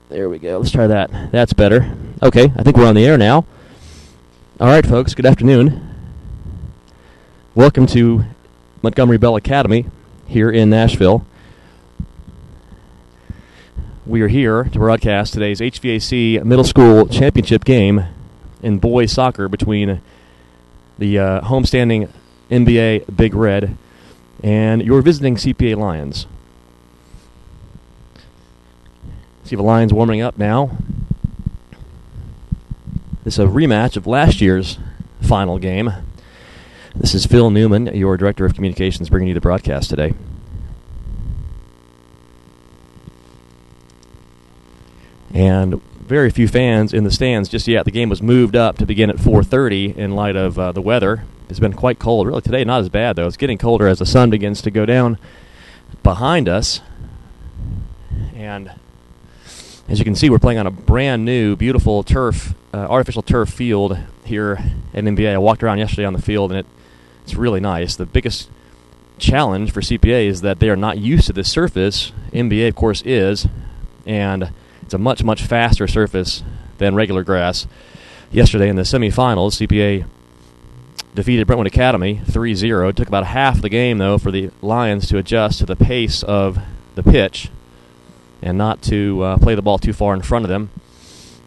There we go. Let's try that. That's better. Okay, I think we're on the air now. All right, folks, good afternoon. Welcome to Montgomery Bell Academy here in Nashville. We are here to broadcast today's HVAC Middle School Championship game in boys soccer between the homestanding MBA Big Red and your visiting CPA Lions. See the Lions warming up now. This is a rematch of last year's final game. This is Phil Newman, your Director of Communications, bringing you the broadcast today. And very few fans in the stands just yet. The game was moved up to begin at 4:30 in light of the weather. It's been quite cold. Really today, not as bad, though. It's getting colder as the sun begins to go down behind us. And as you can see, we're playing on a brand new, beautiful turf, artificial turf field here at NBA. I walked around yesterday on the field, and it's really nice. The biggest challenge for CPA is that they are not used to this surface. NBA, of course, is, and it's a much, much faster surface than regular grass. Yesterday in the semifinals, CPA defeated Brentwood Academy 3-0. It took about half the game, though, for the Lions to adjust to the pace of the pitch and not to play the ball too far in front of them.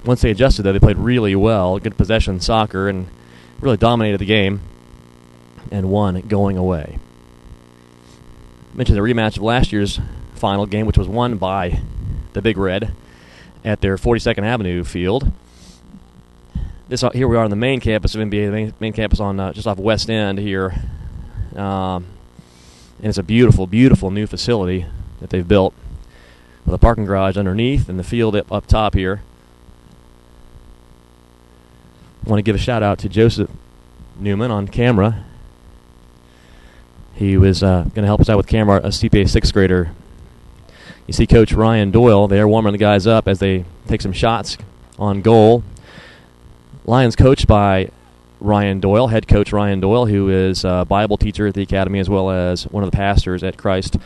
Once they adjusted, though, they played really well, good possession soccer, and really dominated the game and won going away. I mentioned the rematch of last year's final game, which was won by the Big Red at their 42nd Avenue field. Here we are on the main campus of NBA, the main campus on just off West End here. And it's a beautiful, beautiful new facility that they've built with a parking garage underneath and the field up top here. I want to give a shout out to Joseph Newman on camera. He was going to help us out with camera, a CPA 6th grader. You see Coach Ryan Doyle there warming the guys up as they take some shots on goal. Lions coached by Ryan Doyle, head coach Ryan Doyle, who is a Bible teacher at the academy as well as one of the pastors at Christ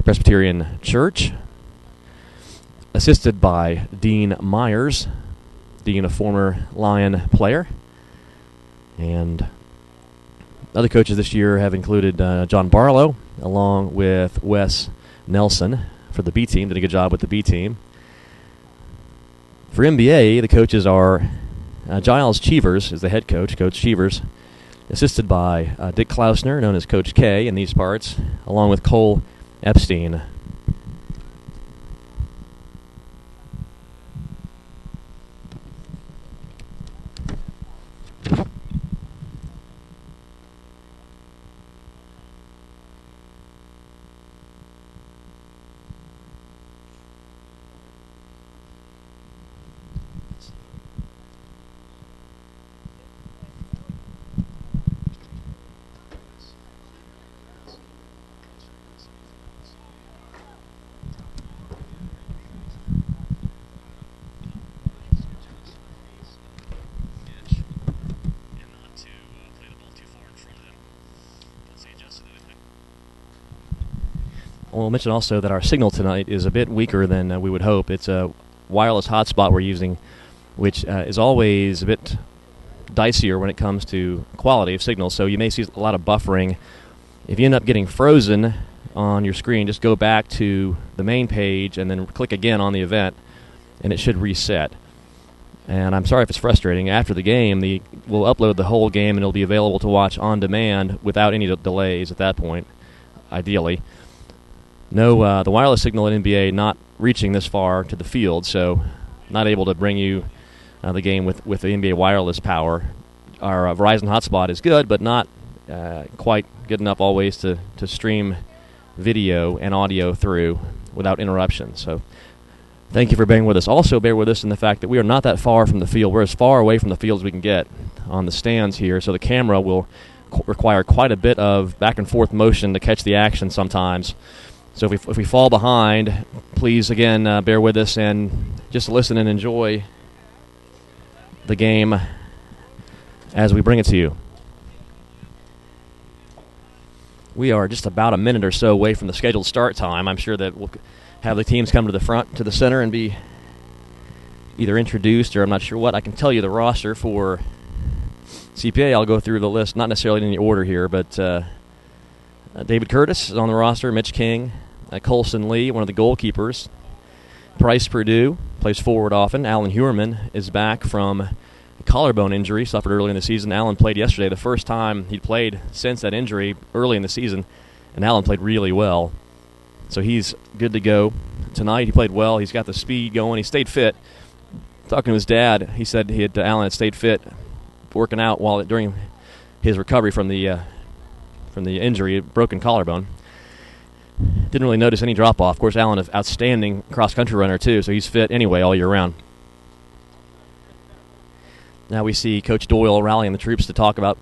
Presbyterian Church. Assisted by Dean Myers, Dean, a former Lion player. And other coaches this year have included John Barlow, along with Wes Nelson for the B team. Did a good job with the B team. For MBA, the coaches are Giles Cheevers is the head coach, Coach Cheevers, assisted by Dick Klausner, known as Coach K in these parts, along with Cole Epstein. We'll mention also that our signal tonight is a bit weaker than we would hope. It's a wireless hotspot we're using, which is always a bit dicier when it comes to quality of signal, so you may see a lot of buffering. If you end up getting frozen on your screen, just go back to the main page and then click again on the event, and it should reset. And I'm sorry if it's frustrating. After the game, we'll upload the whole game, and it'll be available to watch on demand without any delays at that point, ideally. No, the wireless signal at NBA not reaching this far to the field, so not able to bring you the game with the NBA wireless power. Our Verizon hotspot is good, but not quite good enough always to stream video and audio through without interruption. So thank you for bearing with us. Also bear with us in the fact that we are not that far from the field. We're as far away from the field as we can get on the stands here, so the camera will require quite a bit of back and forth motion to catch the action sometimes. So if we fall behind, please, again, bear with us and just listen and enjoy the game as we bring it to you. We are just about a minute or so away from the scheduled start time. I'm sure that we'll have the teams come to the front, to the center, and be either introduced or I'm not sure what. I can tell you the roster for CPA. I'll go through the list, not necessarily in any order here, but David Curtis is on the roster, Mitch King, Colson Lee, one of the goalkeepers, Bryce Purdue, plays forward often. Alan Huerman is back from a collarbone injury suffered early in the season. Alan played yesterday, the first time he'd played since that injury early in the season, and Alan played really well. So he's good to go tonight. He played well. He's got the speed going. He stayed fit. Talking to his dad, he said Alan had stayed fit, working out during his recovery from the injury, broken collarbone. Didn't really notice any drop-off. Of course, Alan is an outstanding cross-country runner, too, so he's fit anyway all year round. Now we see Coach Doyle rallying the troops to talk about,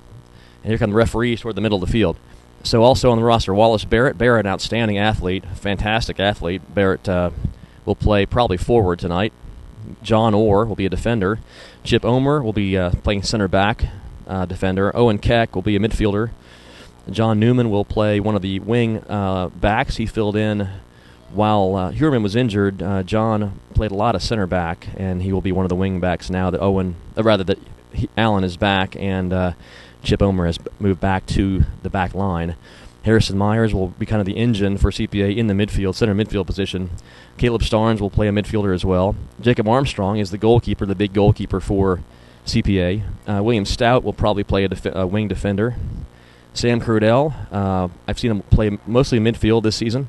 and here come the referees toward the middle of the field. So also on the roster, Wallace Barrett. Barrett, an outstanding athlete, fantastic athlete. Barrett will play probably forward tonight. John Orr will be a defender. Chip Omer will be playing center back defender. Owen Keck will be a midfielder. John Newman will play one of the wing backs. He filled in while Huerman was injured. John played a lot of center back, and he will be one of the wing backs now that Alan is back and Chip Omer has moved back to the back line. Harrison Myers will be kind of the engine for CPA in the midfield, center midfield position. Caleb Starnes will play a midfielder as well. Jacob Armstrong is the goalkeeper, the big goalkeeper for CPA. William Stout will probably play a wing defender. Sam Crudell, I've seen him play mostly midfield this season.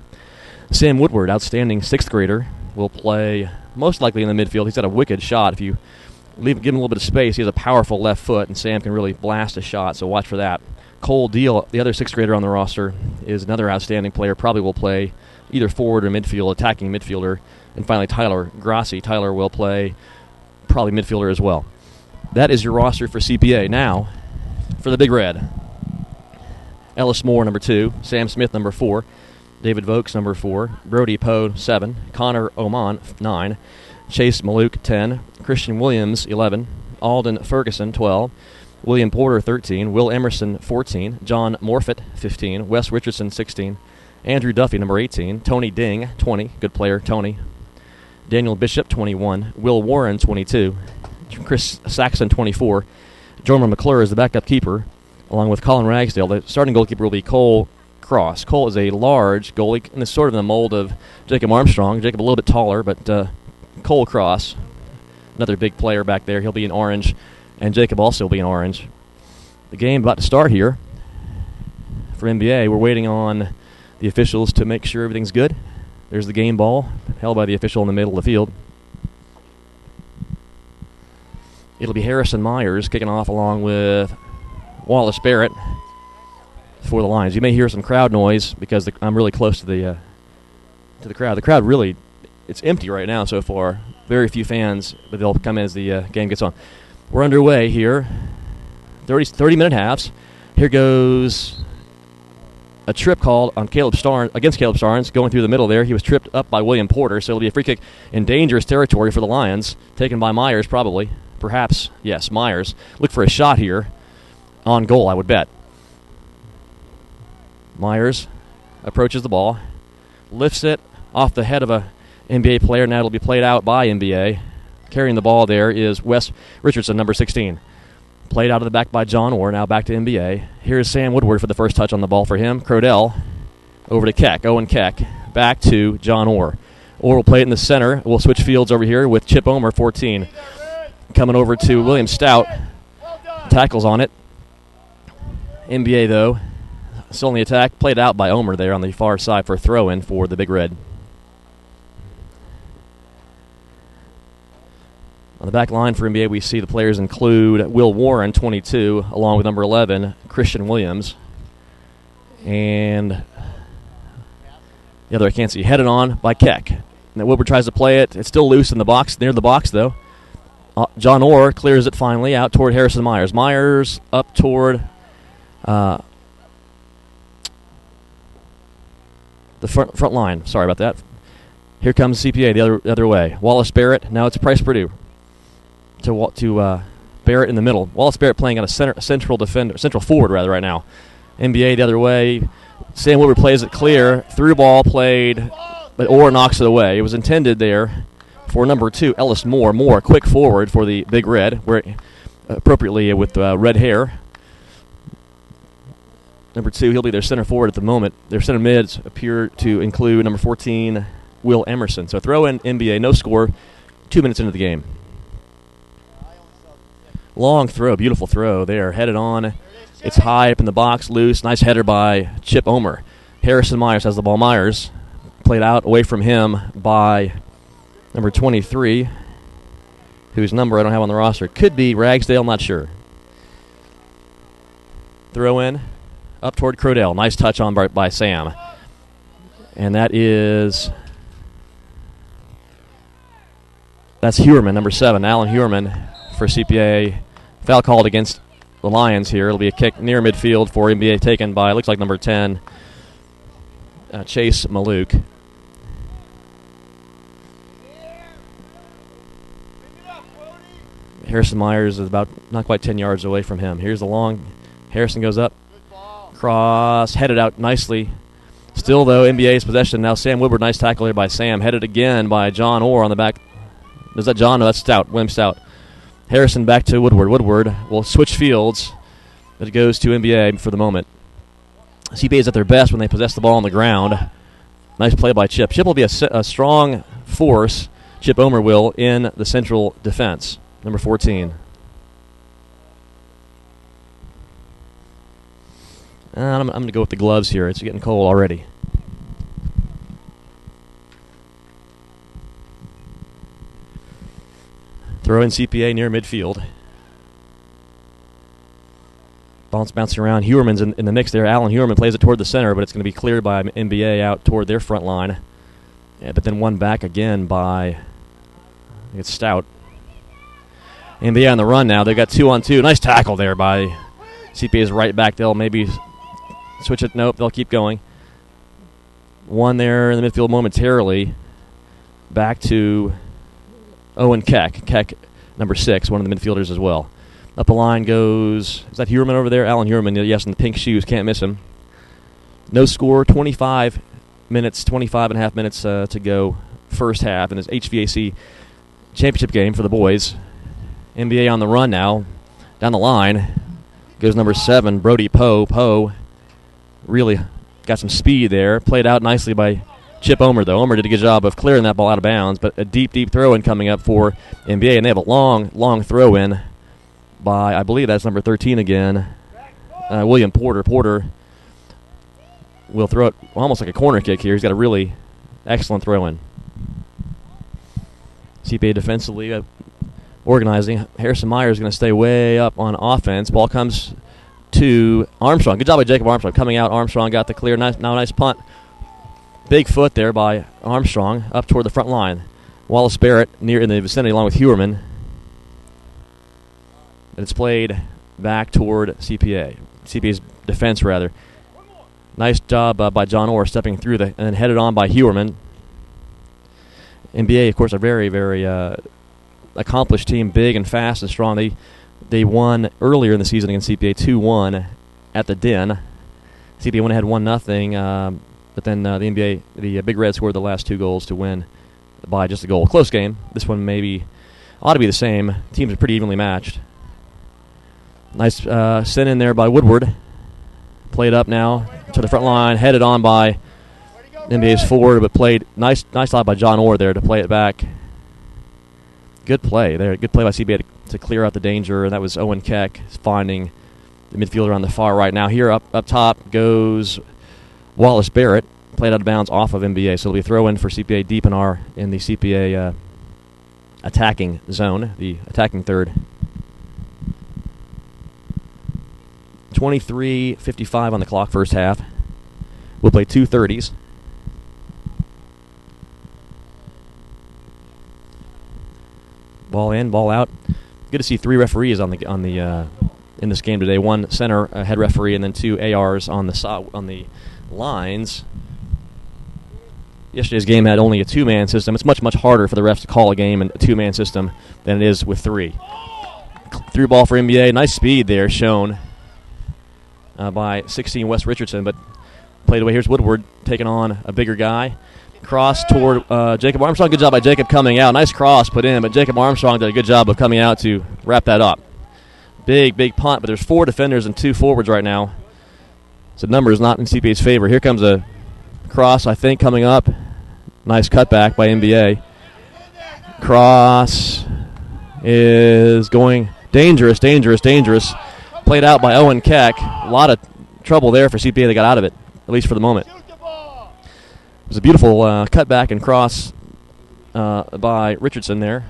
Sam Woodward, outstanding 6th grader, will play most likely in the midfield. He's got a wicked shot. If you give him a little bit of space, he has a powerful left foot, and Sam can really blast a shot, so watch for that. Cole Deal, the other 6th grader on the roster, is another outstanding player, probably will play either forward or midfield, attacking midfielder. And finally, Tyler Grassi. Tyler will play probably midfielder as well. That is your roster for CPA. Now, for the Big Red. Ellis Moore, number 2. Sam Smith, number 4. David Vokes, number 4. Brody Poe, 7. Connor Oman, 9. Chase Maluk, 10. Christian Williams, 11. Alden Ferguson, 12. William Porter, 13. Will Emerson, 14. John Morfitt, 15. Wes Richardson, 16. Andrew Duffy, number 18. Tony Ding, 20. Good player, Tony. Daniel Bishop, 21. Will Warren, 22. Chris Saxon, 24. Jorman McClure is the backup keeper, along with Colin Ragsdale. The starting goalkeeper will be Cole Cross. Cole is a large goalie, and is sort of in the mold of Jacob Armstrong. Jacob a little bit taller, but Cole Cross, another big player back there. He'll be in orange, and Jacob also will be in orange. The game about to start here for NBA. We're waiting on the officials to make sure everything's good. There's the game ball, held by the official in the middle of the field. It'll be Harrison Myers kicking off along with Wallace Barrett for the Lions. You may hear some crowd noise because I'm really close to the crowd. The crowd really, it's empty right now so far. Very few fans, but they'll come in as the game gets on. We're underway here. 30-minute halves. Here goes a trip called on Caleb Starnes, going through the middle there. He was tripped up by William Porter, so it'll be a free kick in dangerous territory for the Lions, taken by Myers probably. Perhaps, yes, Myers. Look for a shot here on goal, I would bet. Myers approaches the ball, lifts it off the head of a NBA player. Now it'll be played out by NBA. Carrying the ball there is Wes Richardson, number 16. Played out of the back by John Orr, now back to NBA. Here's Sam Woodward for the first touch on the ball for him. Crodell over to Keck, Owen Keck, back to John Orr. Orr will play it in the center. We'll switch fields over here with Chip Omer, 14. Coming over to William Stout. Tackles on it. NBA, though, still in the attack. Played out by Omer there on the far side for a throw-in for the Big Red. On the back line for NBA, we see the players include Will Warren, 22, along with number 11, Christian Williams. And the other I can't see. Headed on by Keck. And Wilbur tries to play it. It's still loose in the box, near the box, though. John Orr clears it finally out toward Harrison Myers. Myers up toward the front line. Sorry about that. Here comes CPA the other way. Wallace Barrett. Now it's Bryce Purdue to Barrett in the middle. Wallace Barrett playing on a central forward right now. NBA the other way. Sam Woodward plays it clear. Through ball played, but Orr knocks it away. It was intended there for number 2, Ellis Moore. Moore, quick forward for the Big Red, where appropriately with red hair. Number 2, he'll be their center forward at the moment. Their center mids appear to include number 14, Will Emerson. So throw in NBA, no score, 2 minutes into the game. Long throw, beautiful throw there, headed on. It's high up in the box, loose. Nice header by Chip Omer. Harrison Myers has the ball. Myers played out away from him by number 23, whose number I don't have on the roster. Could be Ragsdale, I'm not sure. Throw in up toward Crodell. Nice touch on by Sam. And that's Hewerman, number 7, Alan Hewerman for CPA. Foul called against the Lions here. It'll be a kick near midfield for NBA, taken by, looks like number 10, Chase Maluk. Harrison Myers is about not quite 10 yards away from him. Here's the long. Harrison goes up. Cross, headed out nicely. Still, though, NBA's possession. Now Sam Woodward, nice tackle here by Sam. Headed again by John Orr on the back. Is that John? No, that's Stout. William Stout. Harrison back to Woodward. Woodward will switch fields, but it goes to NBA for the moment. CPA is at their best when they possess the ball on the ground. Nice play by Chip. Chip will be a strong force, Chip Omer will, in the central defense. Number 14. I'm going to go with the gloves here. It's getting cold already. Throw in CPA near midfield. Bouncing around. Hewerman's in the mix there. Alan Hewerman plays it toward the center, but it's going to be cleared by NBA out toward their front line. Yeah, but then one back again by, it's Stout. NBA on the run now. They've got 2-on-2. Nice tackle there by CPA's right back. They'll maybe switch it. Nope, they'll keep going. One there in the midfield momentarily. Back to Owen Keck. Keck, number 6, one of the midfielders as well. Up the line goes, is that Hewerman over there? Alan Hewerman, yes, in the pink shoes. Can't miss him. No score, 25 and a half minutes to go first half in this HVAC championship game for the boys. NBA on the run now. Down the line goes number 7, Brody Poe. Poe really got some speed there. Played out nicely by Chip Omer, though. Omer did a good job of clearing that ball out of bounds, but a deep throw-in coming up for NBA, and they have a long throw-in by, I believe that's number 13 again, William Porter. Porter will throw it almost like a corner kick here. He's got a really excellent throw-in. CPA defensively organizing. Harrison Myers is going to stay way up on offense. Ball comes to Armstrong. Good job by Jacob Armstrong. Coming out, Armstrong got the clear. Nice punt. Big foot there by Armstrong up toward the front line. Wallace Barrett near in the vicinity along with Hewerman. And it's played back toward CPA's defense, rather. Nice job by John Orr stepping through and then headed on by Hewerman. NBA, of course, a very, very accomplished team, big and fast and strong. They won earlier in the season against CPA 2-1 at the Den. CPA went ahead 1-0, but then the Big Red scored the last 2 goals to win by just a goal. Close game. This one maybe ought to be the same. Teams are pretty evenly matched. Nice sent in there by Woodward. Played up now to the front line, headed on by NBA's forward, but played nice job by John Orr there to play it back. Good play there. Good play by CPA to clear out the danger, and that was Owen Keck finding the midfielder on the far right. Now here up top goes Wallace Barrett, played out of bounds off of NBA, so it'll be a throw-in for CPA deep in the CPA attacking zone, the attacking third. 23:55 on the clock, first half. We'll play 2 30s. Ball in, ball out. Good to see 3 referees on the in this game today. 1 center head referee, and then 2 ARs on the lines. Yesterday's game had only a 2-man system. It's much harder for the refs to call a game in a 2-man system than it is with 3. Through ball for NBA. Nice speed there shown by 16 Wes Richardson, but played away. Here's Woodward taking on a bigger guy. Cross toward Jacob Armstrong. Good job by Jacob coming out. Nice cross put in, but Jacob Armstrong did a good job of coming out to wrap that up. Big punt, but there's 4 defenders and 2 forwards right now. So the number is not in CPA's favor. Here comes a cross, I think, coming up. Nice cutback by MBA. Cross is going dangerous. Played out by Owen Keck. A lot of trouble there for CPA. They got out of it, at least for the moment. It was a beautiful cutback and cross by Richardson there,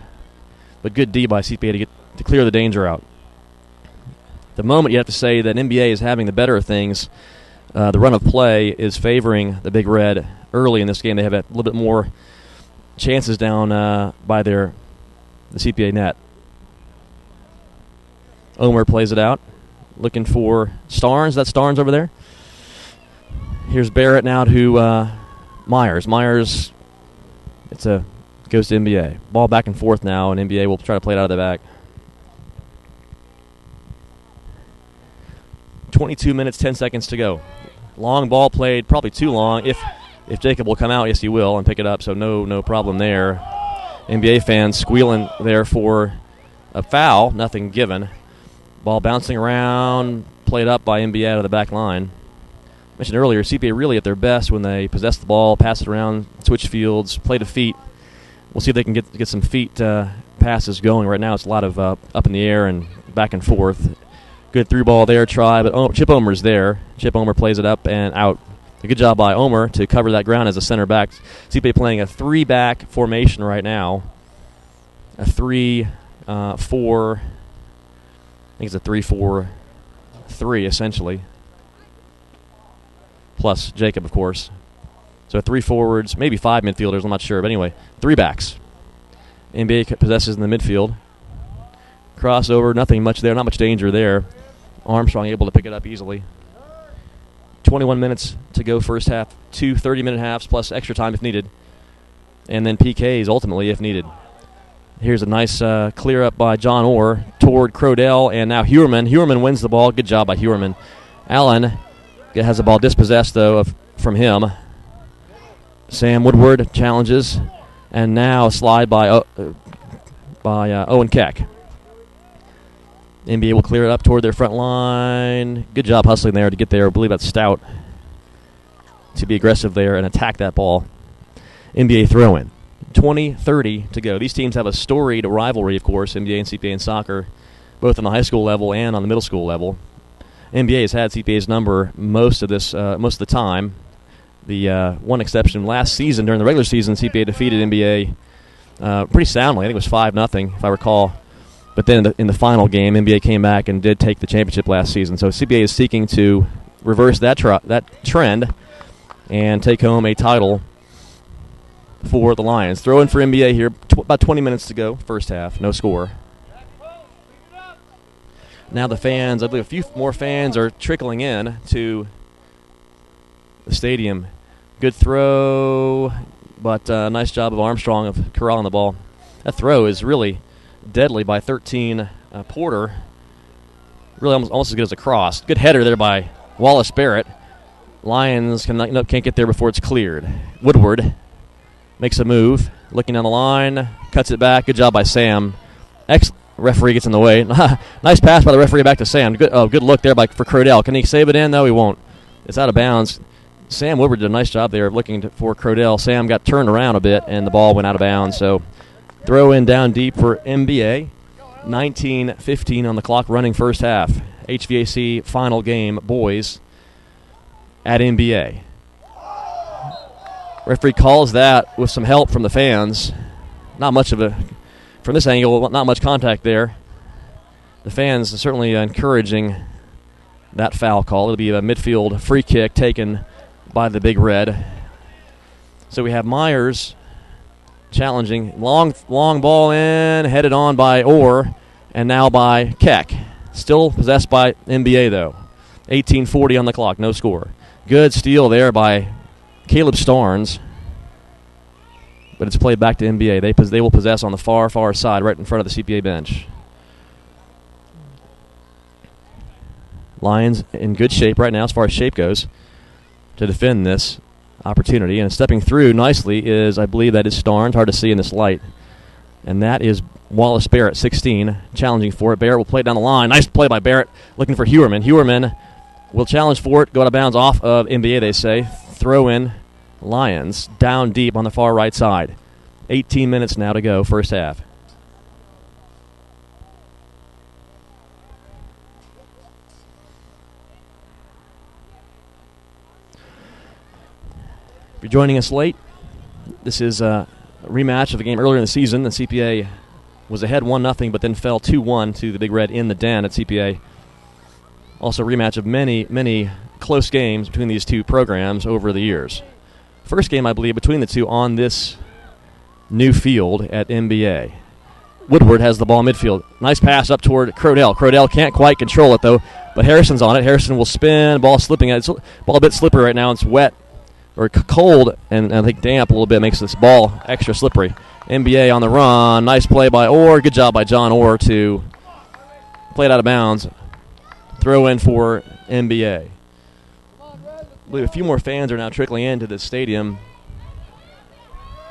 but good D by CPA to clear the danger out. The moment you have to say that NBA is having the better of things. The run of play is favoring the Big Red early in this game. They have a little bit more chances down by the CPA net. Omer plays it out, looking for Starnes. That's Starnes over there. Here's Barrett now to Myers. Myers, goes to NBA. Ball back and forth now, and NBA will try to play it out of the back. 22 minutes, 10 seconds to go. Long ball played, probably too long. If Jacob will come out, yes, he will, and pick it up, so no problem there. NBA fans squealing there for a foul, nothing given. Ball bouncing around, played up by NBA out of the back line. I mentioned earlier, CPA really at their best when they possess the ball, pass it around, switch fields, play to feet. We'll see if they can get some feet passes going. Right now it's a lot of up in the air and back and forth. Good through ball there, try, but Chip Omer's there. Chip Omer plays it up and out. A good job by Omer to cover that ground as a center back. CPA playing a 3-back formation right now. A 3-4. I think it's a 3-4-3 essentially. Plus Jacob, of course. So 3 forwards, maybe 5 midfielders, I'm not sure. But anyway, 3 backs. NBA possesses in the midfield. Crossover, nothing much there, not much danger there. Armstrong able to pick it up easily. 21 minutes to go first half. 2 30-minute halves plus extra time if needed. And then PKs ultimately if needed. Here's a nice clear up by John Orr toward Crodell, and now Hewerman. Hewerman wins the ball. Good job by Hewerman. Allen has the ball dispossessed, though, from him. Sam Woodward challenges, and now a slide by Owen Keck. NBA will clear it up toward their front line. Good job hustling there to get there. I believe that's Stout to be aggressive there and attack that ball. NBA throw-in. 20-30 to go. These teams have a storied rivalry, of course, NBA and CPA in soccer, both on the high school level and on the middle school level. NBA has had CPA's number most of the time. The one exception last season during the regular season, CPA defeated NBA pretty soundly. I think it was 5-0, if I recall. But then in the final game, NBA came back and did take the championship last season. So CPA is seeking to reverse that trend and take home a title for the Lions. Throw in for NBA here. About 20 minutes to go, first half. No score. Now the fans, I believe a few more fans are trickling in to the stadium. Good throw, but nice job of Armstrong of corralling the ball. That throw is really deadly by 13 Porter. Really almost as good as a cross. Good header there by Wallace Barrett. Lions can't get there before it's cleared. Woodward makes a move, looking down the line, cuts it back. Good job by Sam. Referee gets in the way. Nice pass by the referee back to Sam. Good look there for Crodell. Can he save it in? No, he won't. It's out of bounds. Sam Woodward did a nice job there of looking for Crodell. Sam got turned around a bit, and the ball went out of bounds. So throw in down deep for NBA. 19:15 on the clock, running first half. HVAC final game, boys, at NBA. Referee calls that with some help from the fans. Not much of from this angle, not much contact there. The fans are certainly encouraging that foul call. It'll be a midfield free kick taken by the Big Red. So we have Myers challenging. Long ball in, headed on by Orr, and now by Keck. Still possessed by NBA, though. 18:40 on the clock, no score. Good steal there by Caleb Starnes. But it's played back to NBA. They will possess on the far side, right in front of the CPA bench. Lions in good shape right now, as far as shape goes, to defend this. opportunity. And stepping through nicely is, I believe that is Starnes, hard to see in this light. And that is Wallace Barrett, 16, challenging for it. Barrett will play down the line. Nice play by Barrett, looking for Hewerman. Hewerman will challenge for it, go out of bounds off of MBA, they say. Throw in Lions, down deep on the far right side. 18 minutes now to go, first half. If you're joining us late, this is a rematch of a game earlier in the season. The CPA was ahead 1-0, but then fell 2-1 to the Big Red in the Den at CPA. Also a rematch of many, many close games between these two programs over the years. First game, I believe, between the two on this new field at MBA. Woodward has the ball midfield. Nice pass up toward Crodell. Crodell can't quite control it, though, but Harrison's on it. Harrison will spin, ball slipping. It's ball a bit slippery right now. It's wet or cold and I think damp a little bit, makes this ball extra slippery. NBA on the run. Nice play by Orr. Good job by John Orr to play it out of bounds. Throw in for NBA. I believe a few more fans are now trickling into the stadium.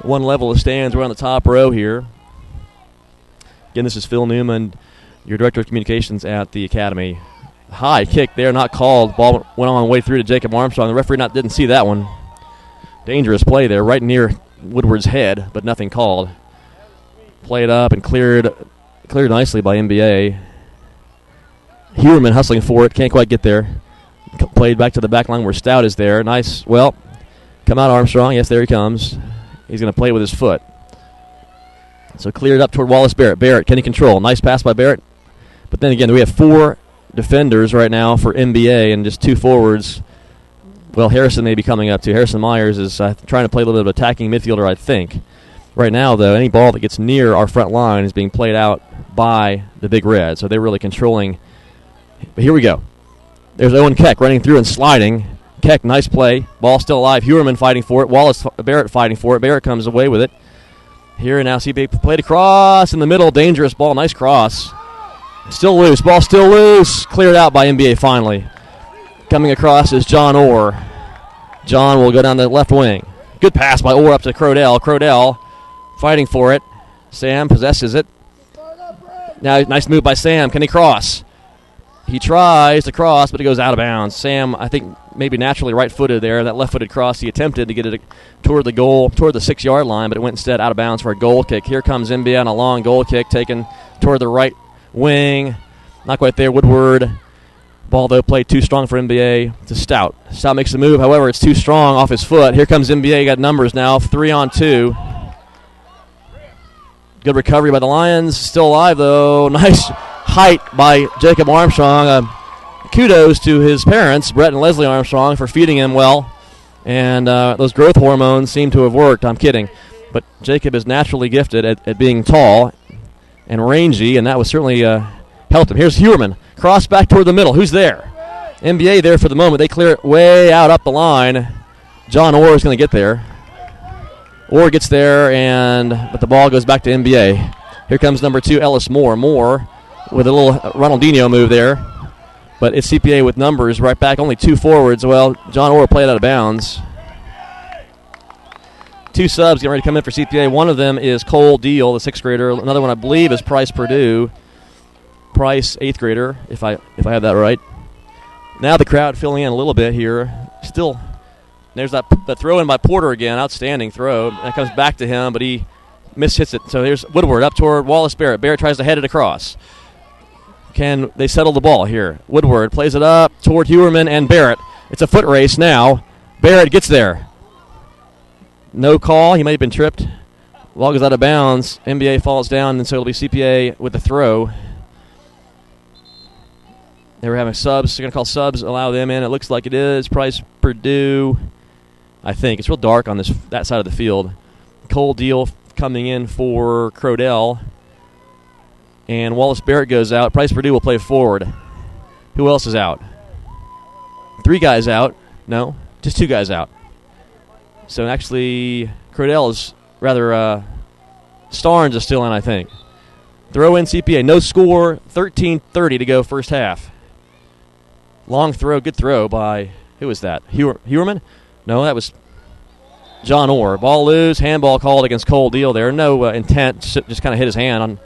One level of stands. We're on the top row here. Again, this is Phil Newman, your Director of Communications at the Academy. High kick there, not called. Ball went on the way through to Jacob Armstrong. The referee didn't see that one. Dangerous play there, right near Woodward's head, but nothing called. Played up and cleared nicely by NBA. Hewerman hustling for it, can't quite get there. Played back to the back line where Stout is there. Nice, well, come out Armstrong. Yes, there he comes. He's going to play with his foot. So cleared up toward Wallace Barrett. Barrett, can he control? Nice pass by Barrett. But then again, we have 4 defenders right now for NBA and just 2 forwards. Well, Harrison may be coming up too. Harrison Myers is trying to play a little bit of attacking midfielder, I think. Right now, though, any ball that gets near our front line is being played out by the Big Red, so they're really controlling. But here we go. There's Owen Keck running through and sliding. Keck, nice play. Ball still alive. Hewerman fighting for it. Wallace Barrett fighting for it. Barrett comes away with it. Here now, CPA played across in the middle. Dangerous ball. Nice cross. Still loose. Ball still loose. Cleared out by NBA finally. Coming across is John Orr. John will go down the left wing. Good pass by Orr up to Crodell. Crodell fighting for it. Sam possesses it. Now, nice move by Sam. Can he cross? He tries to cross, but it goes out of bounds. Sam, I think, maybe naturally right-footed there. That left-footed cross, he attempted to get it toward the goal, toward the 6-yard line, but it went instead out of bounds for a goal kick. Here comes NBA on a long goal kick taken toward the right wing. Not quite there. Woodward. Ball, though, played too strong for NBA to Stout. Stout makes the move. However, it's too strong off his foot. Here comes NBA. Got numbers now. 3-on-2. Good recovery by the Lions. Still alive, though. Nice height by Jacob Armstrong. Kudos to his parents, Brett and Leslie Armstrong, for feeding him well. And those growth hormones seem to have worked. I'm kidding. But Jacob is naturally gifted at being tall and rangy, and that was certainly helped him. Here's Hewerman. Cross back toward the middle. Who's there? NBA there for the moment. They clear it way out up the line. John Orr is going to get there. Orr gets there, but the ball goes back to NBA. Here comes number 2, Ellis Moore. Moore with a little Ronaldinho move there. But it's CPA with numbers right back. Only 2 forwards. Well, John Orr played out of bounds. 2 subs getting ready to come in for CPA. One of them is Cole Deal, the 6th grader. Another one, I believe, is Price Purdue. Price, 8th grader, if I have that right. Now the crowd filling in a little bit here. Still, there's that throw in by Porter again. Outstanding throw. That comes back to him, but he mishits it. So here's Woodward up toward Wallace Barrett. Barrett tries to head it across. Can they settle the ball here? Woodward plays it up toward Hewerman and Barrett. It's a foot race now. Barrett gets there. No call. He may have been tripped. Ball goes out of bounds. NBA falls down, and so it'll be CPA with the throw. They were having subs. They're going to call subs, allow them in. It looks like it is. Price Purdue, I think. It's real dark on that side of the field. Cole Deal coming in for Crodell. And Wallace Barrett goes out. Price Purdue will play forward. Who else is out? 3 guys out. No, just 2 guys out. So actually, Crodell is rather, Starnes is still in, I think. Throw in CPA. No score, 13:30 to go first half. Long throw, good throw by, who was that? Hewerman? No, that was John Orr. Ball loose, handball called against Cole Deal there. No intent, just kind of hit his hand on.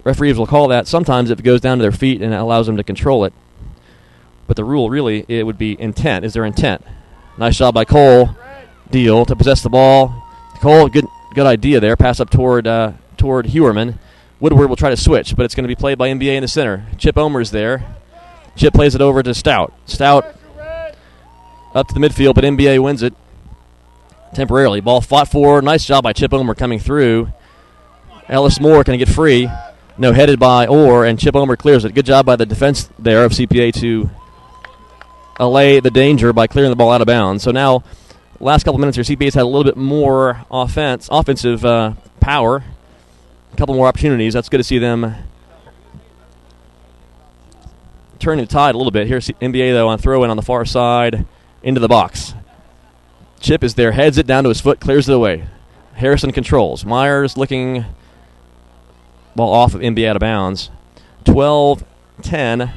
Referees will call that sometimes if it goes down to their feet and it allows them to control it. But the rule really, it would be intent. Is there intent? Nice job by Cole Deal to possess the ball. Cole, good idea there. Pass up toward Hewerman. Woodward will try to switch, but it's going to be played by MBA in the center. Chip Omer's there. Chip plays it over to Stout. Stout up to the midfield, but MBA wins it temporarily. Ball fought forward. Nice job by Chip Omer coming through. Ellis Moore can get free. No, headed by Orr, and Chip Omer clears it. Good job by the defense there of CPA to allay the danger by clearing the ball out of bounds. So now, last couple minutes here, CPA's had a little bit more offensive power. A couple more opportunities. That's good to see them turning the tide a little bit. Here's NBA, though, on throw-in on the far side into the box. Chip is there, heads it down to his foot, clears it away. Harrison controls. Myers looking, ball off of NBA out of bounds. 12-10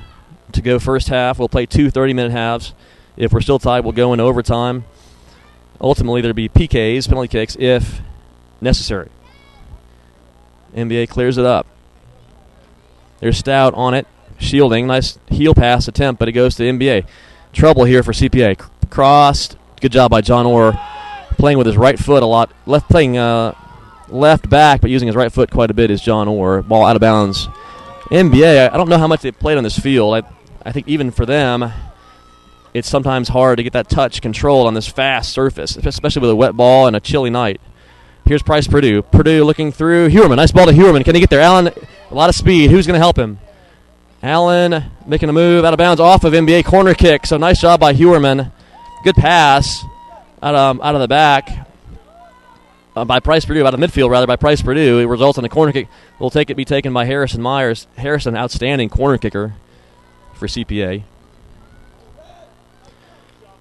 to go first half. We'll play 2 30-minute halves. If we're still tied, we'll go into overtime. Ultimately, there'll be PKs, penalty kicks, if necessary. NBA clears it up. There's Stout on it, shielding. Nice heel pass attempt, but it goes to NBA. Trouble here for CPA. Crossed. Good job by John Orr, playing with his right foot a lot. Playing left back, but using his right foot quite a bit is John Orr. Ball out of bounds. NBA, I don't know how much they played on this field. I think even for them, it's sometimes hard to get that touch controlled on this fast surface, especially with a wet ball and a chilly night. Here's Price Purdue. Purdue looking through. Hewerman. Nice ball to Hewerman. Can he get there? Allen, a lot of speed. Who's going to help him? Allen making a move out of bounds off of NBA. Corner kick. So nice job by Hewerman. Good pass out of the back by Price Purdue, out of midfield rather, by Price Purdue. It results in a corner kick. Will be taken by Harrison Myers. Harrison, outstanding corner kicker for CPA.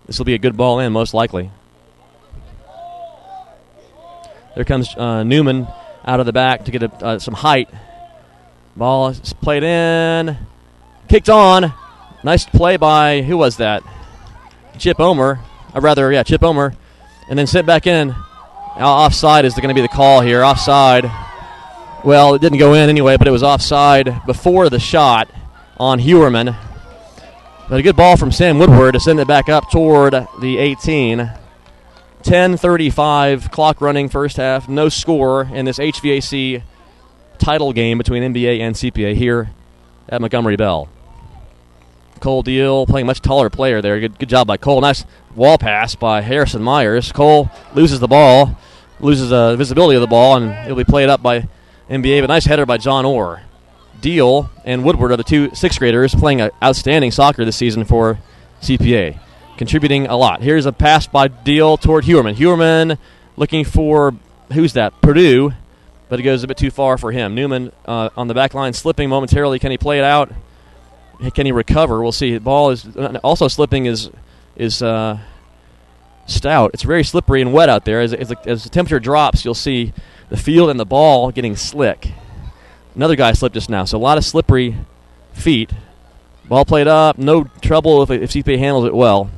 This will be a good ball in, most likely. There comes Newman out of the back to get some height. Ball is played in. Kicked on. Nice play by, who was that? Chip Omer. Chip Omer. And then sent back in. Offside is going to be the call here. Offside. Well, it didn't go in anyway, but it was offside before the shot on Hewerman. But a good ball from Sam Woodward to send it back up toward the 18. 10:35, clock running first half. No score in this HVAC title game between NBA and CPA here at Montgomery Bell. Cole Deal playing much taller player there. Good job by Cole. Nice wall pass by Harrison Myers. Cole loses the ball, loses visibility of the ball, and it'll be played up by NBA. But nice header by John Orr. Deal and Woodward are the two sixth graders playing outstanding soccer this season for CPA, contributing a lot. Here's a pass by Deal toward Hewerman. Hewerman looking for, who's that? Purdue, but it goes a bit too far for him. Newman on the back line slipping momentarily. Can he play it out? Can he recover? We'll see. The ball is also slipping is Stout. It's very slippery and wet out there. As the temperature drops, you'll see the field and the ball getting slick. Another guy slipped just now, so a lot of slippery feet. Ball played up. No trouble if CPA handles it well.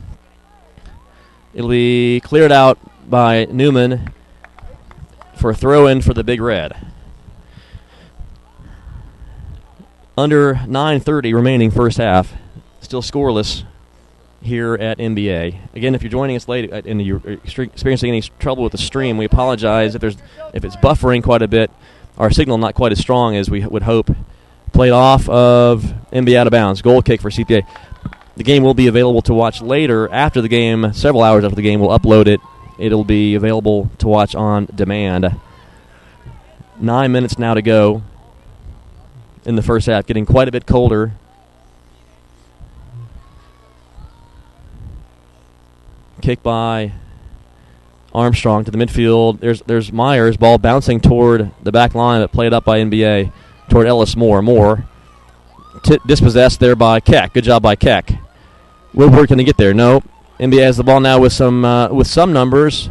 It'll be cleared out by Newman for a throw-in for the Big Red. Under 9:30 remaining first half. Still scoreless here at NBA. Again, if you're joining us late and you're experiencing any trouble with the stream, we apologize if it's buffering quite a bit. Our signal not quite as strong as we would hope. Played off of NBA out of bounds. Goal kick for CPA. The game will be available to watch later after the game. Several hours after the game, we'll upload it. It'll be available to watch on demand. 9 minutes now to go in the first half. Getting quite a bit colder. Kick by Armstrong to the midfield. There's Myers. Ball bouncing toward the back line, but played up by NBA toward Ellis Moore. Moore dispossessed there by Keck. Good job by Keck. Woodward, can he get there? No. NBA has the ball now with some numbers.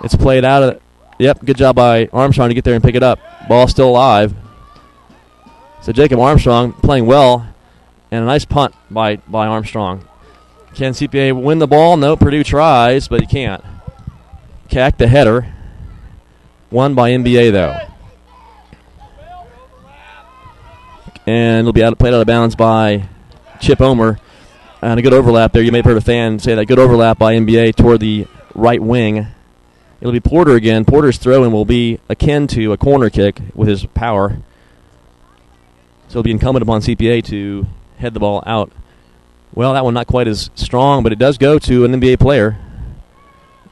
It's played out of. Yep, good job by Armstrong to get there and pick it up. Ball still alive. So Jacob Armstrong playing well, and a nice punt by Armstrong. Can CPA win the ball? No, Purdue tries, but he can't. Keck, the header. Won by MBA, though. And it'll be played out of bounds by Chip Omer. And a good overlap there. You may have heard a fan say that. Good overlap by MBA toward the right wing. It'll be Porter again. Porter's throw-in will be akin to a corner kick with his power. So it'll be incumbent upon CPA to head the ball out. Well, that one not quite as strong, but it does go to an NBA player.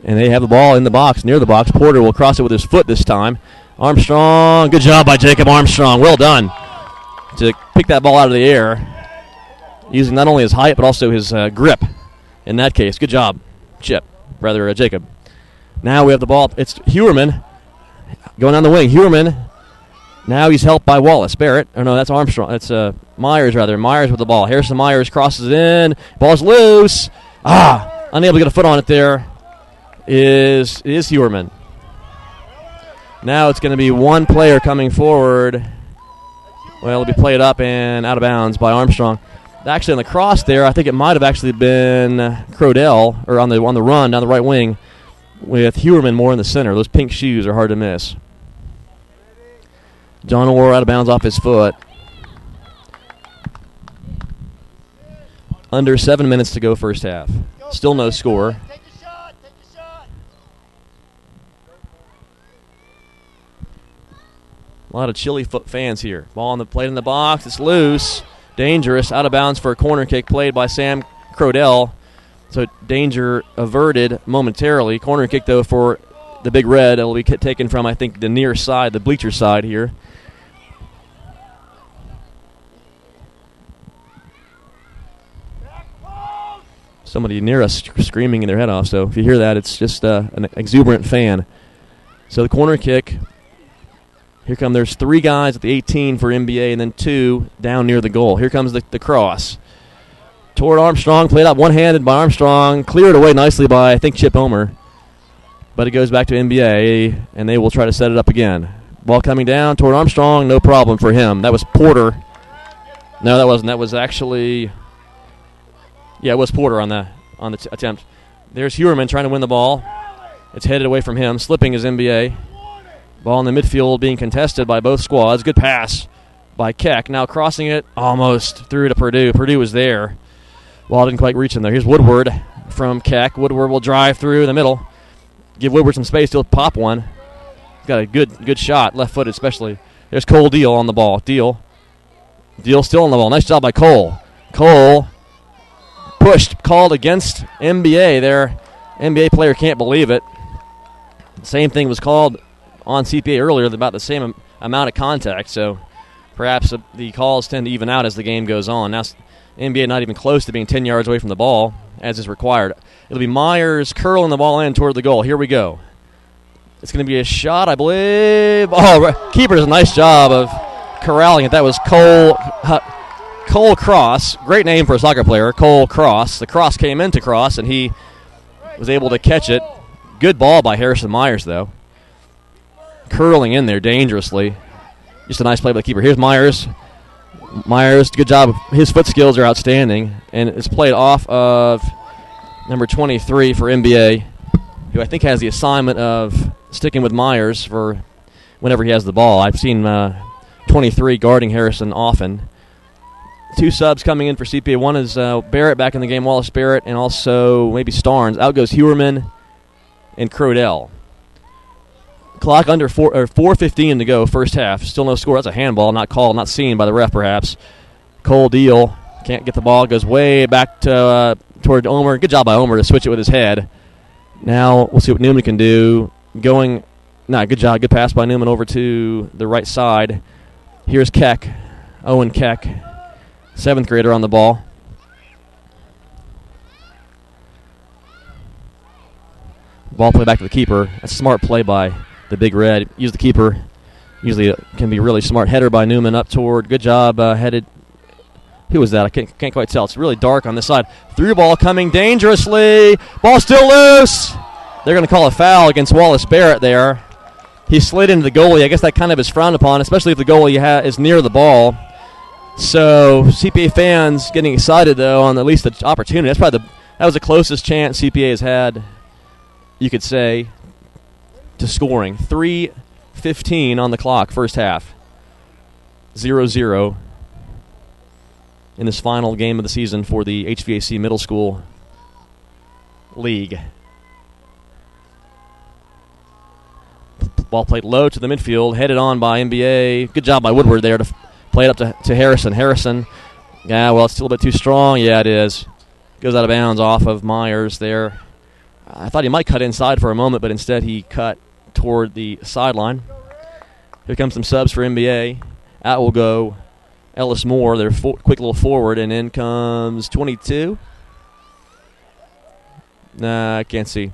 And they have the ball in the box, near the box. Porter will cross it with his foot this time. Armstrong, good job by Jacob Armstrong. Well done to pick that ball out of the air, using not only his height but also his grip in that case. Good job, Jacob. Now we have the ball. It's Hewerman going down the wing. Hewerman, now he's helped by Wallace. Barrett, or no, that's Armstrong. That's Myers, rather. Myers with the ball. Harrison Myers crosses it in. Ball's loose. Unable to get a foot on it there is Hewerman. Now it's going to be one player coming forward. Well, it'll be played up and out of bounds by Armstrong. Actually, on the cross there, I think it might have actually been Crodell, or on the run down the right wing, with Hewerman more in the center. Those pink shoes are hard to miss. John Orr out of bounds off his foot. Under 7 minutes to go first half. Still no score. A lot of chilly foot fans here. Ball on the plate in the box. It's loose. Dangerous. Out of bounds for a corner kick played by Sam Crodell. So danger averted momentarily. Corner kick, though, for the Big Red. It will be taken from, I think, the near side, the bleacher side here. Somebody near us screaming in their head off. So if you hear that, it's just an exuberant fan. So the corner kick. Here come, there's 3 guys at the 18 for MBA and then 2 down near the goal. Here comes the cross. Toward Armstrong, played out one-handed by Armstrong, cleared away nicely by, I think, Chip Omer. But it goes back to MBA, and they will try to set it up again. Ball coming down toward Armstrong, no problem for him. That was Porter. No, that wasn't. That was actually, yeah, it was Porter on the attempt. There's Hewerman trying to win the ball. It's headed away from him. Slipping is MBA. Ball in the midfield being contested by both squads. Good pass by Keck. Now crossing it almost through to Purdue. Purdue was there. Ball didn't quite reach him there. Here's Woodward from Keck. Woodward will drive through the middle. Give Woodward some space. He'll pop one. He's got a good shot, left-footed especially. There's Cole Deal on the ball. Deal still on the ball. Nice job by Cole. Cole pushed, called against MBA there. NBA player can't believe it. Same thing was called on CPA earlier, about the same amount of contact, so perhaps the calls tend to even out as the game goes on. Now NBA not even close to being 10 yards away from the ball, as is required. It'll be Myers curling the ball in toward the goal. Here we go. It's going to be a shot, I believe. Oh, keeper does a nice job of corralling it. That was Cole Cross. Great name for a soccer player, Cole Cross. The cross came into Cross, and he was able to catch it. Good ball by Harrison Myers, though. Curling in there dangerously. Just a nice play by the keeper. Here's Myers. Myers, good job. His foot skills are outstanding. And it's played off of number 23 for NBA, who I think has the assignment of sticking with Myers for whenever he has the ball. I've seen 23 guarding Harrison often. 2 subs coming in for CPA. One is Barrett back in the game, Wallace Barrett, and also maybe Starnes. Out goes Hewerman and Crodell. Clock under 4:15 to go, first half. Still no score. That's a handball, not called, not seen by the ref perhaps. Cole Deal can't get the ball. Goes way back to toward Omer. Good job by Omer to switch it with his head. Now we'll see what Newman can do. Good job. Good pass by Newman over to the right side. Here's Keck. Owen Keck, 7th grader on the ball. Ball play back to the keeper. That's a smart play by the Big Red. Use the keeper. Usually it can be really smart. Header by Newman up toward. Good job headed. Who was that? I can't quite tell. It's really dark on this side. Through ball coming dangerously. Ball still loose. They're going to call a foul against Wallace Barrett there. He slid into the goalie. I guess that kind of is frowned upon, especially if the goalie is near the ball. So CPA fans getting excited, though, on at least the opportunity. That's probably That was the closest chance CPA has had, you could say, to scoring. 3:15 on the clock, first half. 0-0 in this final game of the season for the HVAC Middle School League. Ball played low to the midfield, headed on by MBA. Good job by Woodward there to play it up to Harrison. Harrison, yeah, well, it's still a bit too strong. Yeah, it is. Goes out of bounds off of Myers there. I thought he might cut inside for a moment, but instead he cut toward the sideline. Here comes some subs for MBA. Out will go Ellis Moore, their quick little forward, and in comes 22. Nah, I can't see.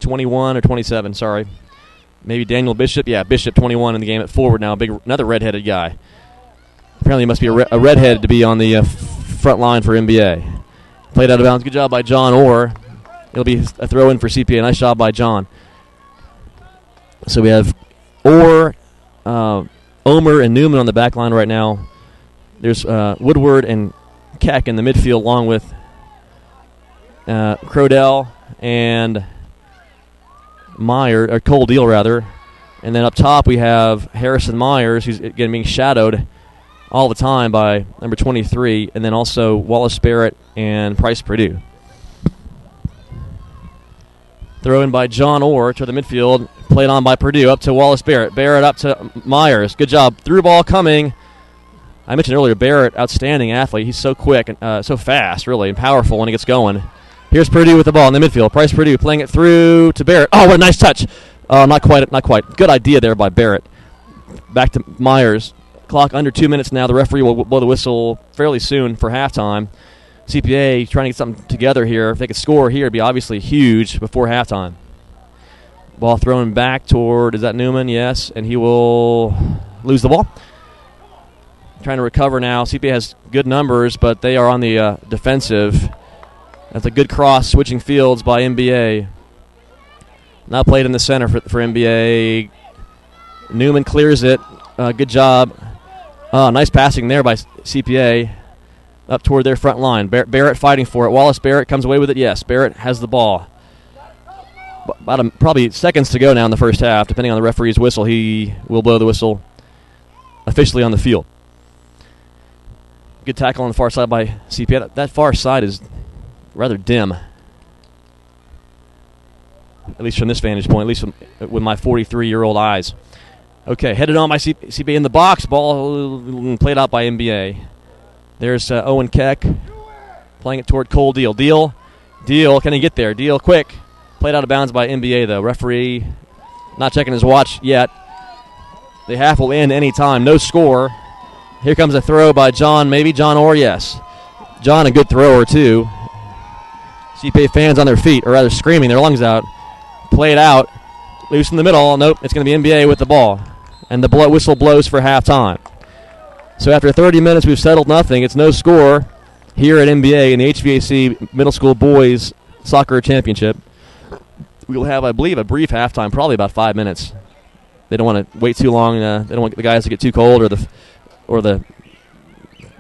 21 or 27, sorry. Maybe Daniel Bishop. Yeah, Bishop, 21 in the game at forward now. Another red-headed guy. Apparently, he must be a redhead to be on the front line for NBA. Played out of bounds. Good job by John Orr. It'll be a throw-in for CPA. Nice job by John. So we have Orr, Omer, and Newman on the back line right now. There's Woodward and Keck in the midfield, along with Crodell and Cole Deal, rather. And then up top we have Harrison Myers, who's again being shadowed all the time by number 23, and then also Wallace Barrett and Price Purdue. Throw in by John Orr to the midfield, played on by Purdue, up to Wallace Barrett. Barrett up to Myers. Good job. Through ball coming. I mentioned earlier, Barrett, outstanding athlete. He's so quick and so fast, really, and powerful when he gets going. Here's Purdue with the ball in the midfield. Price Purdue playing it through to Barrett. Oh, what a nice touch. Not quite. Good idea there by Barrett. Back to Myers. Clock under 2 minutes now. The referee will blow the whistle fairly soon for halftime. CPA trying to get something together here. If they could score here, it'd be obviously huge before halftime. Ball thrown back toward, is that Newman? Yes, and he will lose the ball. Trying to recover now. CPA has good numbers, but they are on the defensive. That's a good cross, switching fields by NBA. Now played in the center for NBA. Newman clears it. Good job. Nice passing there by CPA up toward their front line. Barrett fighting for it. Wallace Barrett comes away with it. Yes, Barrett has the ball. About probably seconds to go now in the first half. Depending on the referee's whistle, he will blow the whistle officially on the field. Good tackle on the far side by CPA. That far side is rather dim, at least from this vantage point, at least with my 43-year-old eyes. Okay, headed on by CPA in the box. Ball played out by NBA. There's Owen Keck playing it toward Cole Deal. Deal, can he get there? Deal, quick. Played out of bounds by NBA, though. Referee not checking his watch yet. The half will end any time. No score. Here comes a throw by John, maybe John Orr, yes. John, a good thrower, too. CPA fans on their feet, or rather screaming their lungs out. Played out. Loose in the middle. Nope, it's going to be NBA with the ball. And the whistle blows for halftime. So after 30 minutes, we've settled nothing. It's no score here at NBA in the HVAC Middle School Boys Soccer Championship. We'll have, I believe, a brief halftime, probably about 5 minutes. They don't want to wait too long. They don't want the guys to get too cold or the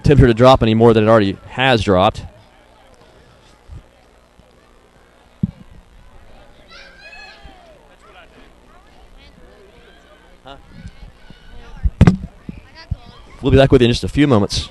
temperature to drop any more than it already has dropped. We'll be back with you in just a few moments.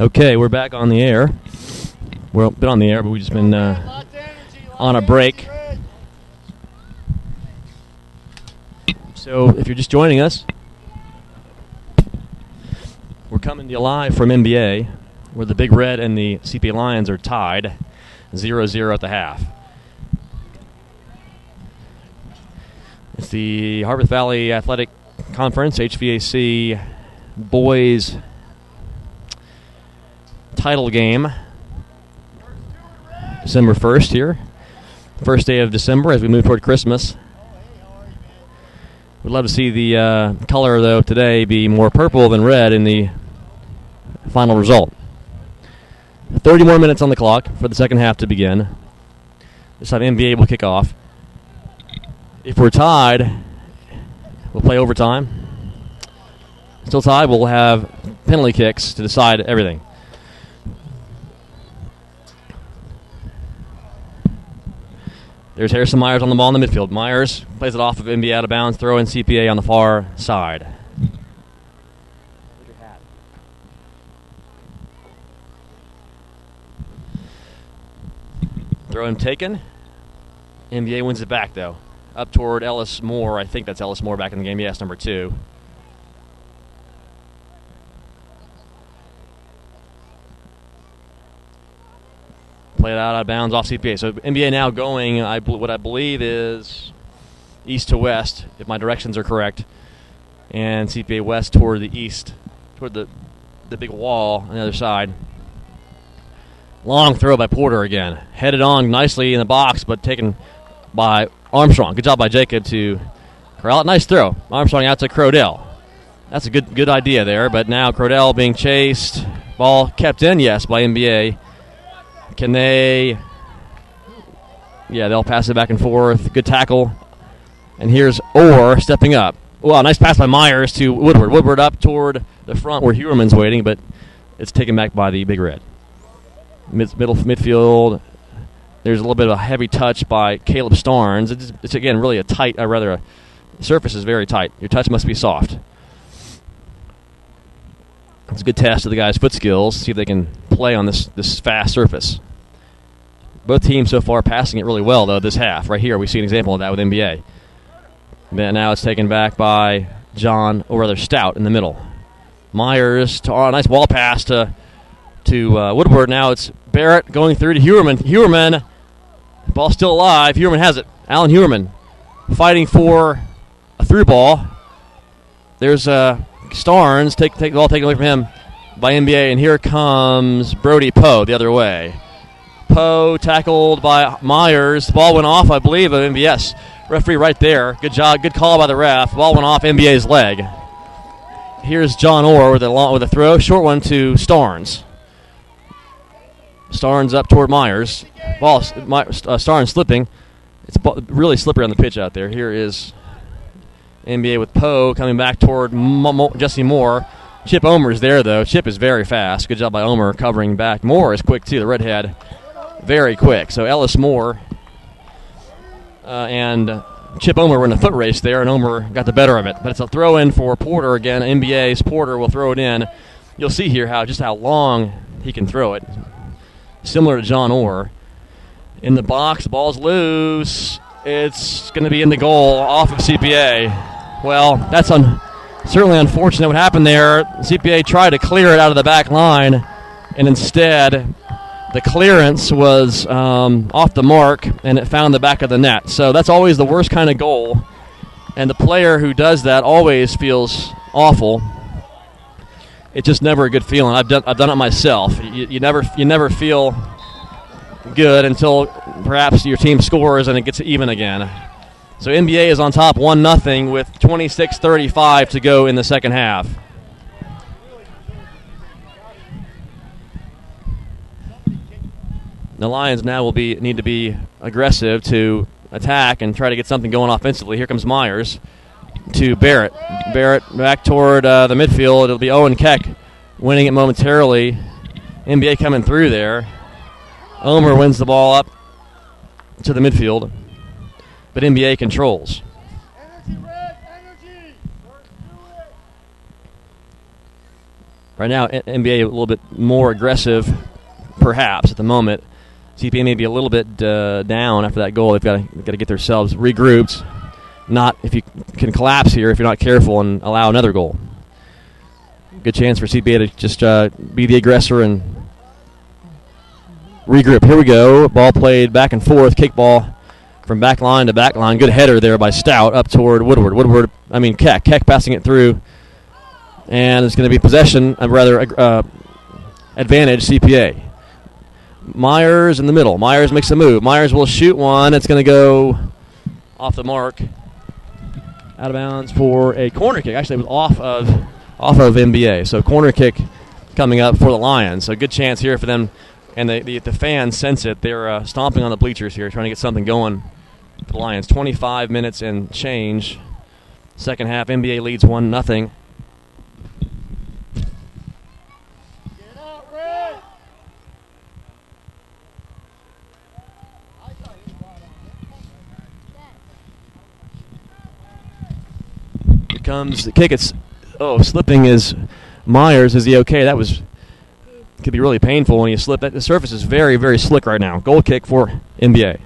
Okay, we're back on the air. We've been on the air, but we've just been on a break. So if you're just joining us, we're coming to you live from MBA, where the Big Red and the CPA Lions are tied 0-0 at the half. It's the Harpeth Valley Athletic Conference, HVAC boys title game. December 1st here. First day of December as we move toward Christmas. We'd love to see the color, though, today be more purple than red in the final result. 30 more minutes on the clock for the second half to begin. This time NBA will kick off. If we're tied, we'll play overtime. Still tied, we'll have penalty kicks to decide everything. There's Harrison Myers on the ball in the midfield. Myers plays it off of NBA out of bounds, throw in CPA on the far side. Throw in taken. NBA wins it back, though. Up toward Ellis Moore. I think that's Ellis Moore back in the game. Yes, number 2. Play it out of bounds off CPA. So NBA now going, what I believe is east to west, if my directions are correct. And CPA west toward the east, toward the big wall on the other side. Long throw by Porter again. Headed on nicely in the box, but taken by Armstrong. Good job by Jacob to corral it. Nice throw. Armstrong out to Crodell. That's a good idea there, but now Crodell being chased. Ball kept in, yes, by NBA. Can they... Yeah, they'll pass it back and forth. Good tackle. And here's Orr stepping up. Wow, nice pass by Myers to Woodward. Woodward up toward the front where Hewerman's waiting, but it's taken back by the Big Red. Midfield. There's a little bit of a heavy touch by Caleb Starnes. It's again, really a tight, the surface is very tight. Your touch must be soft. It's a good test of the guys' foot skills, see if they can play on this fast surface. Both teams so far passing it really well, though, this half. Right here, we see an example of that with NBA. And now it's taken back by Stout in the middle. Myers, nice ball pass to Woodward. Now it's Barrett going through to Hewerman. Hewerman, ball still alive. Hewerman has it. Alan Hewerman fighting for a through ball. There's Starnes, take the ball taken away from him by NBA, and here comes Brody Poe the other way. Poe tackled by Myers. The ball went off, I believe, of MBS. Referee right there. Good job, good call by the ref. Ball went off NBA's leg. Here's John Orr with a throw, short one to Starnes. Starnes up toward Myers. Ball, Starnes slipping. It's really slippery on the pitch out there. Here is NBA with Poe coming back toward Jesse Moore. Chip Omer's there, though. Chip is very fast. Good job by Omer covering back. Moore is quick, too. The redhead, very quick. So Ellis Moore and Chip Omer were in a foot race there, and Omer got the better of it. But it's a throw-in for Porter again. NBA's Porter will throw it in. You'll see here how long he can throw it. Similar to John Orr. In the box, the ball's loose. It's going to be in the goal off of CPA. Well, that's certainly unfortunate what happened there. CPA tried to clear it out of the back line, and instead the clearance was off the mark, and it found the back of the net. So that's always the worst kind of goal, and the player who does that always feels awful. It's just never a good feeling. I've done it myself. You never feel good until perhaps your team scores and it gets even again. So NBA is on top 1-0 with 26:35 to go in the second half. The Lions now need to be aggressive to attack and try to get something going offensively. Here comes Myers to Barrett. Barrett back toward the midfield. It'll be Owen Keck winning it momentarily. NBA coming through there. Omer wins the ball up to the midfield, but NBA controls. Right now, NBA a little bit more aggressive, perhaps, at the moment. CPA may be a little bit down after that goal. They've got to get themselves regrouped. Not if you can collapse here if you're not careful and allow another goal. Good chance for CPA to just be the aggressor and regroup. Here we go. Ball played back and forth. Kick ball from back line to back line. Good header there by Stout up toward Woodward. Keck. Keck passing it through. And it's going to be possession, advantage CPA. Myers in the middle. Myers makes a move. Myers will shoot one. It's going to go off the mark. Out of bounds for a corner kick. Actually, it was off of MBA. So corner kick coming up for the Lions. So good chance here for them. And the fans sense it. They're stomping on the bleachers here, trying to get something going for the Lions. 25 minutes and change. Second half, NBA leads 1-0. Here comes the kick. Slipping is Myers. Is he okay? That could be really painful when you slip. The surface is very, very slick right now. Goal kick for NBA.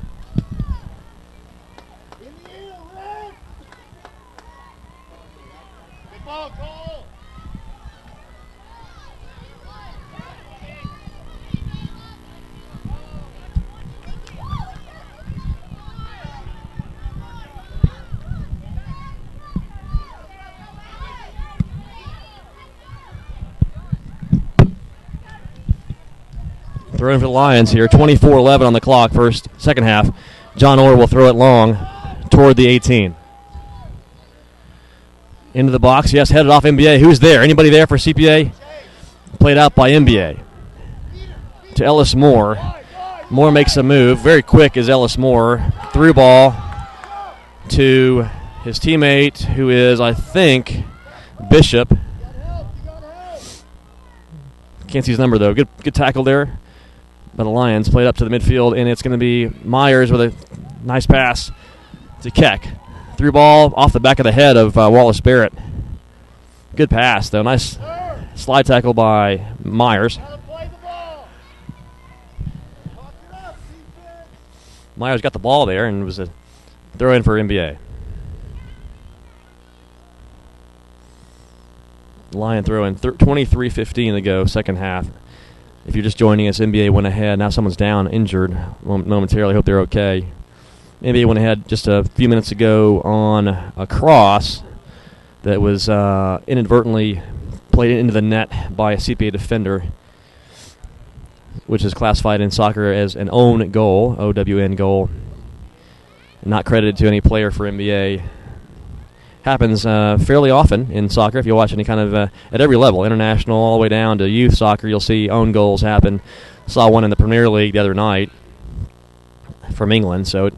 Throwing for the Lions here. 24-11 on the clock, second half. John Orr will throw it long toward the 18. Into the box. Yes, headed off MBA. Who's there? Anybody there for CPA? Played out by MBA. To Ellis Moore. Moore makes a move. Very quick is Ellis Moore. Through ball to his teammate, who is, I think, Bishop. Can't see his number, though. Good tackle there. But the Lions played up to the midfield, and it's going to be Myers with a nice pass to Keck. Through ball off the back of the head of Wallace Barrett. Good pass, though. Nice slide tackle by Myers. Myers got the ball there, and it was a throw-in for NBA. Lion throw-in, 23:15 to go, second half. If you're just joining us, NBA went ahead. Now someone's down, injured momentarily. Hope they're okay. NBA went ahead just a few minutes ago on a cross that was inadvertently played into the net by a CPA defender, which is classified in soccer as an own goal, OWN goal. Not credited to any player for NBA. Happens fairly often in soccer. If you watch any kind of at every level, international all the way down to youth soccer, you'll see own goals happen. Saw one in the Premier League the other night from England. So it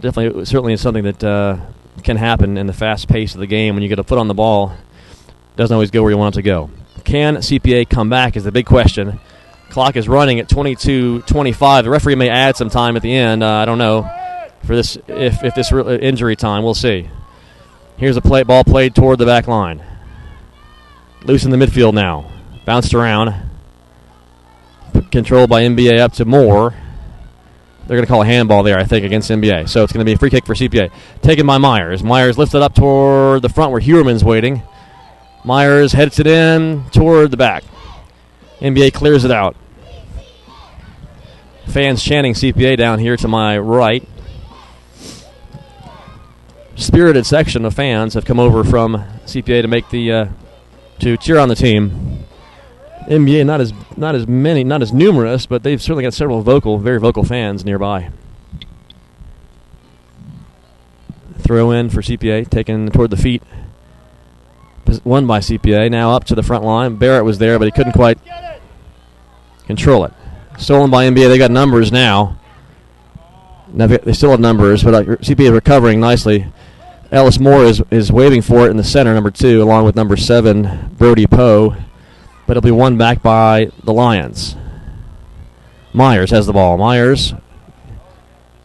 certainly is something that can happen in the fast pace of the game. When you get a foot on the ball, it doesn't always go where you want it to go. Can CPA come back is the big question. Clock is running at 22:25. The referee may add some time at the end. I don't know for this if this injury time. We'll see. Here's a ball played toward the back line. Loose in the midfield now. Bounced around. Controlled by NBA up to Moore. They're going to call a handball there, I think, against NBA. So it's going to be a free kick for CPA. Taken by Myers. Myers lifted up toward the front where Hewerman's waiting. Myers heads it in toward the back. NBA clears it out. Fans chanting CPA down here to my right. Spirited section of fans have come over from CPA to make to cheer on the team. NBA not as many, not as numerous, but they've certainly got several very vocal fans nearby. Throw in for CPA, taken toward the feet. Won by CPA. Now up to the front line. Barrett was there, but he couldn't quite control it. Stolen by NBA. They got numbers now. They still have numbers, but CPA is recovering nicely. Ellis Moore is waving for it in the center, number 2, along with number 7, Brody Poe. But it'll be won back by the Lions. Myers has the ball. Myers,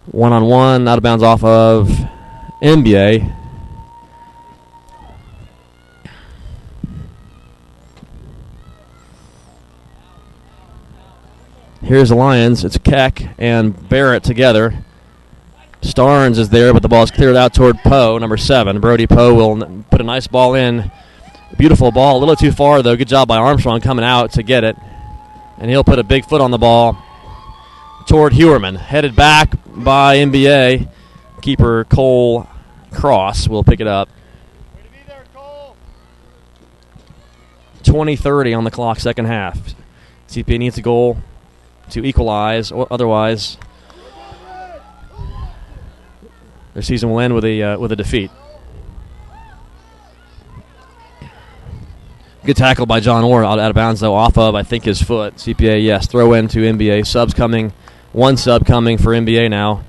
one-on-one, out of bounds off of NBA. Here's the Lions. It's Keck and Barrett together. Starnes is there, but the ball is cleared out toward Poe, number 7. Brody Poe will put a nice ball in. Beautiful ball. A little too far, though. Good job by Armstrong coming out to get it. And he'll put a big foot on the ball toward Hewerman. Headed back by MBA. Keeper Cole Cross will pick it up. 20-30 on the clock, second half. CPA needs a goal to equalize, or otherwise their season will end with a defeat. Good tackle by John Orr, out of bounds though, off of I think his foot. CPA, yes, throw in to NBA. Subs coming, one sub coming for NBA now.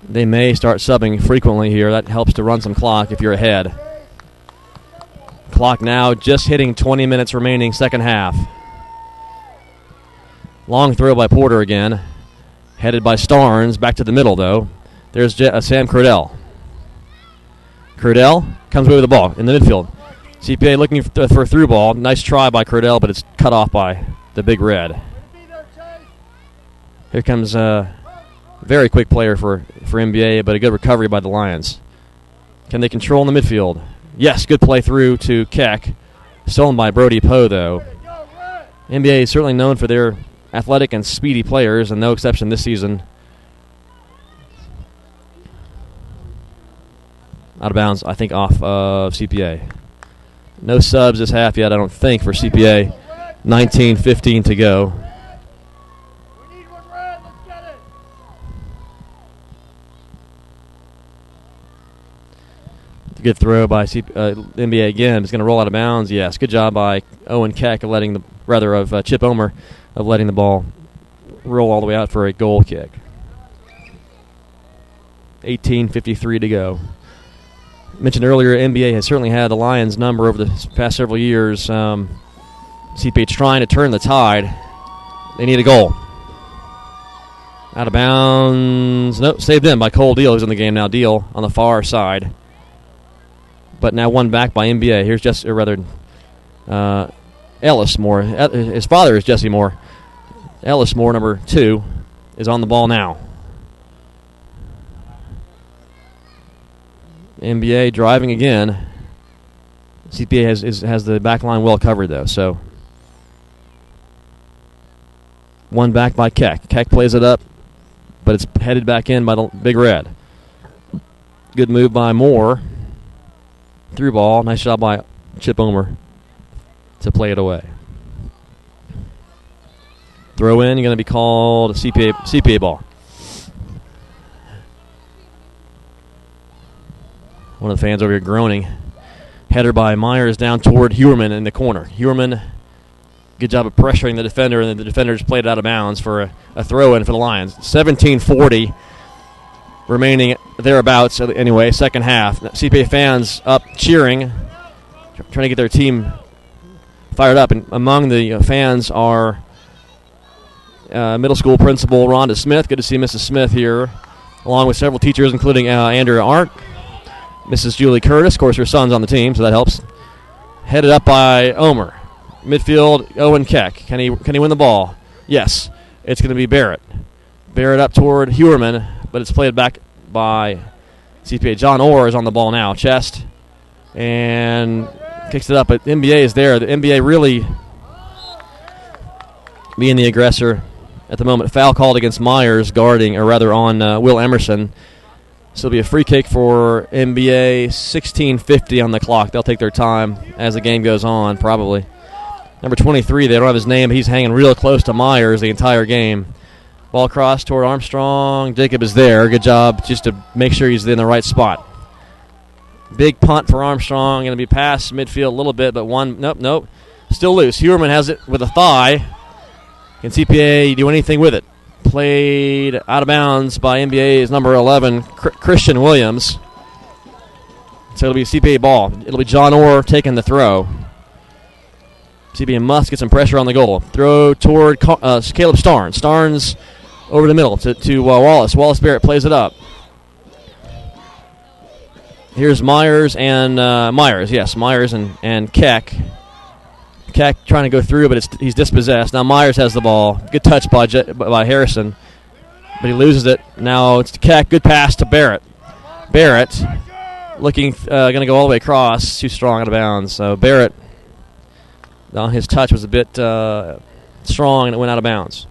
They may start subbing frequently here. That helps to run some clock if you're ahead. Clock now just hitting 20 minutes remaining, second half. Long throw by Porter again. Headed by Starnes, back to the middle though. There's Sam Curdell. Curdell comes away with the ball in the midfield. CPA looking for a through ball. Nice try by Curdell, but it's cut off by the Big Red. Here comes a very quick player for NBA, but a good recovery by the Lions. Can they control in the midfield? Yes, good play through to Keck. Stolen by Brody Poe, though. NBA is certainly known for their athletic and speedy players, and no exception this season. Out of bounds, I think, off of CPA. No subs this half yet, I don't think, for CPA. 19-15 to go. Good throw by NBA again. It's going to roll out of bounds. Yes, good job by Owen Keck of Chip Omer of letting the ball roll all the way out for a goal kick. 18:53 to go. Mentioned earlier, NBA has certainly had the Lions' number over the past several years. CPA trying to turn the tide. They need a goal. Out of bounds. Nope, saved in by Cole Deal, who's in the game now. Deal on the far side. But now one back by NBA. Here's Ellis Moore. His father is Jesse Moore. Ellis Moore, number 2, is on the ball now. NBA driving again. CPA has the back line well covered, though. So one back by Keck. Keck plays it up, but it's headed back in by the Big Red. Good move by Moore. Through ball. Nice job by Chip Omer to play it away. Throw in. You're going to be called a CPA ball. One of the fans over here groaning. Header by Myers down toward Hewerman in the corner. Hewerman, good job of pressuring the defender, and then the defender just played it out of bounds for a throw-in for the Lions. 17:40 remaining thereabouts. Anyway, second half. CPA fans up cheering, trying to get their team fired up. And among the fans are middle school principal Rhonda Smith. Good to see Mrs. Smith here, along with several teachers, including Andrea Arndt, Mrs. Julie Curtis. Of course, her son's on the team, so that helps. Headed up by Omer. Midfield, Owen Keck. Can he win the ball? Yes. It's going to be Barrett. Barrett up toward Hewerman, but it's played back by CPA. John Orr is on the ball now. Chest. And kicks it up, but NBA is there. The NBA really being the aggressor at the moment. Foul called against Myers guarding, or rather on Will Emerson. So it'll be a free kick for NBA. 16:50 on the clock. They'll take their time as the game goes on, probably. Number 23, they don't have his name, but he's hanging real close to Myers the entire game. Ball crossed toward Armstrong. Jacob is there. Good job just to make sure he's in the right spot. Big punt for Armstrong. Going to be past midfield a little bit, but nope. Still loose. Hewerman has it with a thigh. Can CPA do anything with it? Played out of bounds by NBA's number 11, Christian Williams. So it'll be a CPA ball. It'll be John Orr taking the throw. CPA must get some pressure on the goal. Throw toward Caleb Starnes. Starnes over the middle to Wallace. Wallace Barrett plays it up. Here's Myers and Myers and Keck. Keck trying to go through, but he's dispossessed. Now Myers has the ball. Good touch by Harrison, but he loses it. Now it's to Keck. Good pass to Barrett. Barrett looking, going to go all the way across. Too strong out of bounds. So Barrett, his touch was a bit strong, and it went out of bounds.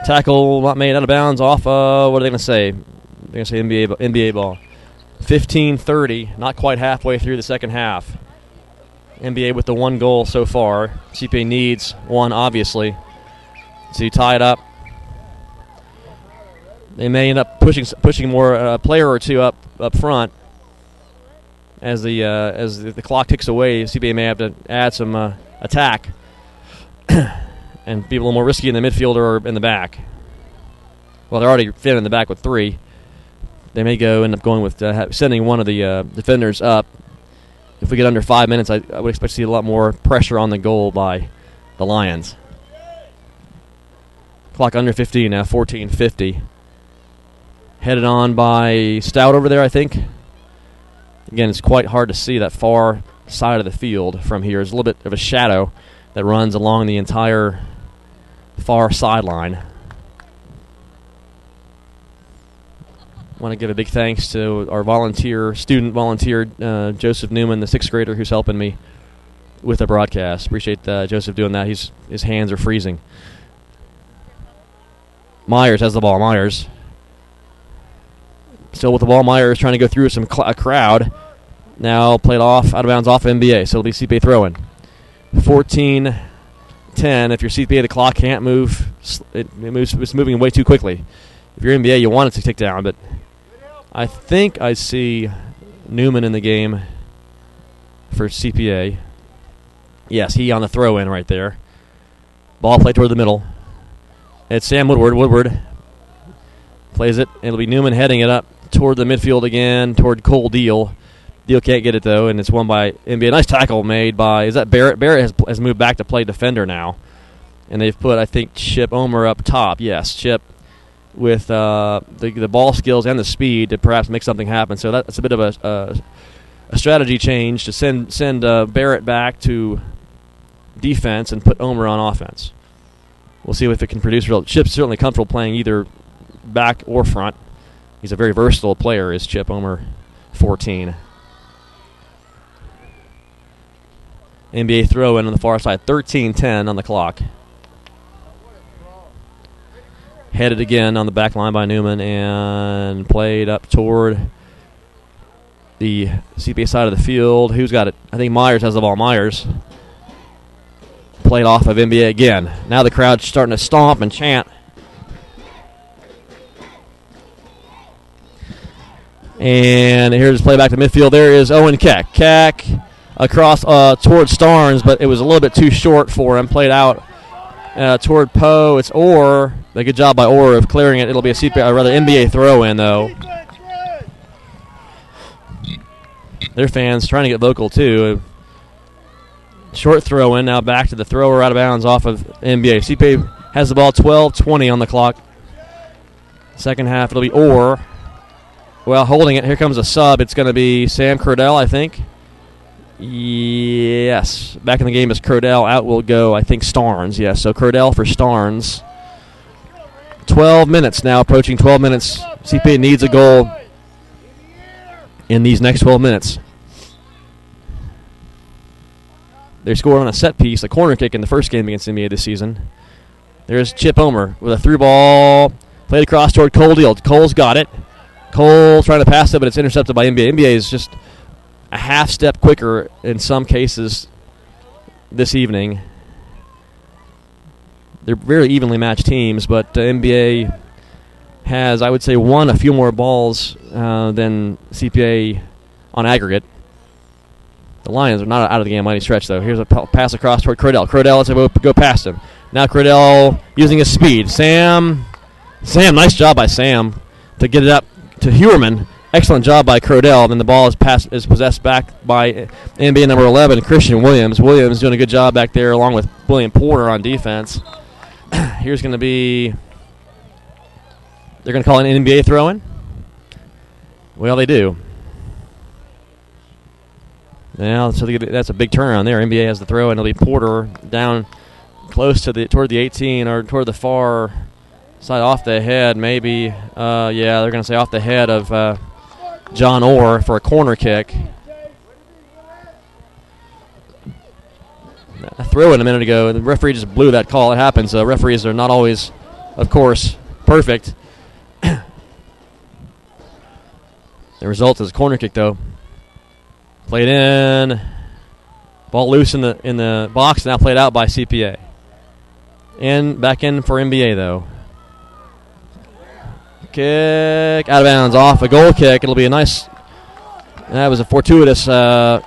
Tackle not made out of bounds off, what are they going to say? They're going to say NBA ball. 15-30, not quite halfway through the second half. NBA with the one goal so far. CPA needs one, obviously. So you tie it up. They may end up pushing more, a player or two up front. As the clock ticks away, CPA may have to add some attack and be a little more risky in the midfield or in the back. Well, they're already thin in the back with 3. They may end up going with sending one of the defenders up. If we get under 5 minutes, I would expect to see a lot more pressure on the goal by the Lions. Clock under 15 now, 14:50. Headed on by Stout over there, I think. Again, it's quite hard to see that far side of the field from here. There's a little bit of a shadow that runs along the entire far sideline. I want to give a big thanks to our student volunteer, Joseph Newman, the 6th grader who's helping me with the broadcast. Appreciate Joseph doing that. His hands are freezing. Myers has the ball. Myers still with the ball. Myers trying to go through a crowd. Now played out of bounds off NBA, so it'll be CPA throw-in. 14-10. If you're CPA, the clock can't move. It's moving way too quickly. If you're NBA, you want it to tick down, but I think I see Newman in the game for CPA. Yes, he on the throw-in right there. Ball played toward the middle. It's Sam Woodward. Woodward plays it. It'll be Newman heading it up toward the midfield again, toward Cole Deal. Deal can't get it, though, and it's won by NBA. Nice tackle made by, is that Barrett? Barrett has moved back to play defender now. And they've put, I think, Chip Omer up top. Yes, Chip with the ball skills and the speed to perhaps make something happen. So that's a bit of a strategy change to send Barrett back to defense and put Omer on offense. We'll see if it can produce results. Chip's certainly comfortable playing either back or front. He's a very versatile player, is Chip Omer, 14. NBA throw-in on the far side, 13-10 on the clock. Headed again on the back line by Newman and played up toward the CPA side of the field. Who's got it? I think Myers has the ball. Myers played off of NBA again. Now the crowd's starting to stomp and chant. And here's play back to midfield. There is Owen Keck. Keck across towards Starnes, but it was a little bit too short for him. Played out toward Poe. It's Orr. A good job by Orr of clearing it. It'll be a CPA, or rather NBA throw-in, though. Their fans trying to get vocal, too. Short throw-in. Now back to the thrower out of bounds off of NBA. CPA has the ball, 12:20 on the clock. Second half, it'll be Orr. Well, holding it. Here comes a sub. It's going to be Sam Crodell, I think. Yes. Back in the game is Crodell. Out will go, I think, Starnes. Yes, so Crodell for Starnes. 12 minutes now, approaching 12 minutes. CPA needs a goal in these next 12 minutes. They scored on a set piece, a corner kick in the first game against NBA this season. There's Chip Omer with a through ball. Played across toward Cole Deal. Cole's got it. Cole trying to pass it, but it's intercepted by NBA. NBA is just a half step quicker in some cases this evening. They're very evenly matched teams, but NBA has, I would say, won a few more balls than CPA on aggregate. The Lions are not out of the game by any stretch, though. Here's a pass across toward Crodell. Crodell, let's go past him. Now Crodell using his speed. Sam, nice job by Sam to get it up to Hewerman. Excellent job by Crodell. Then the ball is possessed back by NBA number 11, Christian Williams. Williams doing a good job back there along with William Porter on defense. Here's going to be, they're going to call it an NBA throw-in. Well, they do. Now, so that's a big turnaround there. MBA has the throw, and it'll be Porter down close to toward the 18 or toward the far side, off the head, maybe. Yeah, they're going to say off the head of John Orr for a corner kick. A throw in a minute ago, and the referee just blew that call. It happens. Referees are not always, of course, perfect. The result is a corner kick, though. Played in. Ball loose in the box, now played out by CPA. Back in for MBA, though. Kick out of bounds, off a goal kick. It'll be a nice. That was a fortuitous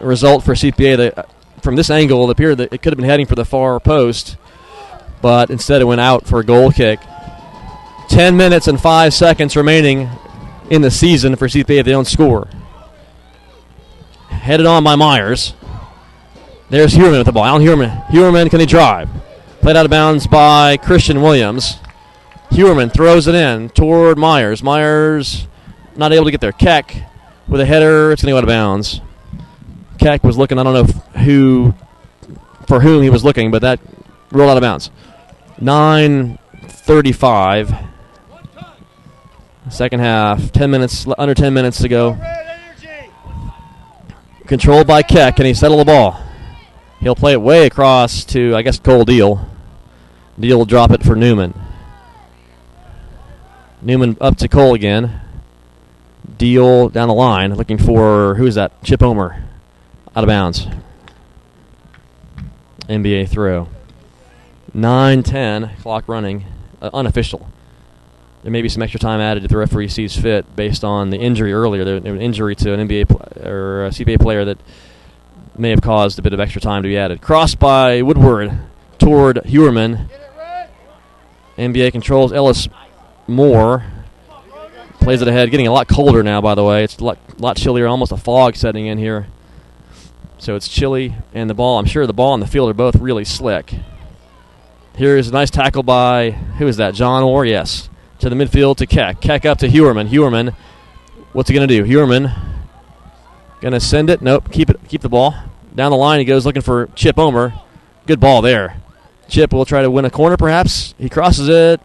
result for CPA. From this angle, it appeared that it could have been heading for the far post, but instead it went out for a goal kick. 10 minutes and 5 seconds remaining in the season for CPA. They don't score. Headed on by Myers. There's Hewerman with the ball. Alan Hewerman, can he drive? Played out of bounds by Christian Williams. Hewerman throws it in toward Myers. Myers not able to get there. Keck with a header. It's going to go out of bounds. Keck was looking, I don't know for whom he was looking, but that rolled out of bounds. 9:35. Second half. Under 10 minutes to go. Controlled by Keck, and he settled the ball. He'll play it way across to, I guess, Cole Deal. Deal will drop it for Newman. Newman up to Cole again. Deal down the line, looking for, who's that? Chip Omer. Out of bounds. NBA throw. 9:10, clock running. Unofficial. There may be some extra time added if the referee sees fit based on the injury earlier. There was an injury to an NBA or a CPA player that may have caused a bit of extra time to be added. Cross by Woodward toward Hewerman. NBA controls. Ellis Moore plays it ahead. Getting a lot colder now, by the way. It's a lot chillier, almost a fog setting in here. So it's chilly, and I'm sure the ball and the field are both really slick. Here's a nice tackle by, who is that? John Orr, yes. To the midfield to Keck. Keck up to Hewerman. Hewerman, what's he going to do? Hewerman going to send it. Nope, keep the ball. Down the line he goes looking for Chip Omer. Good ball there. Chip will try to win a corner perhaps. He crosses it.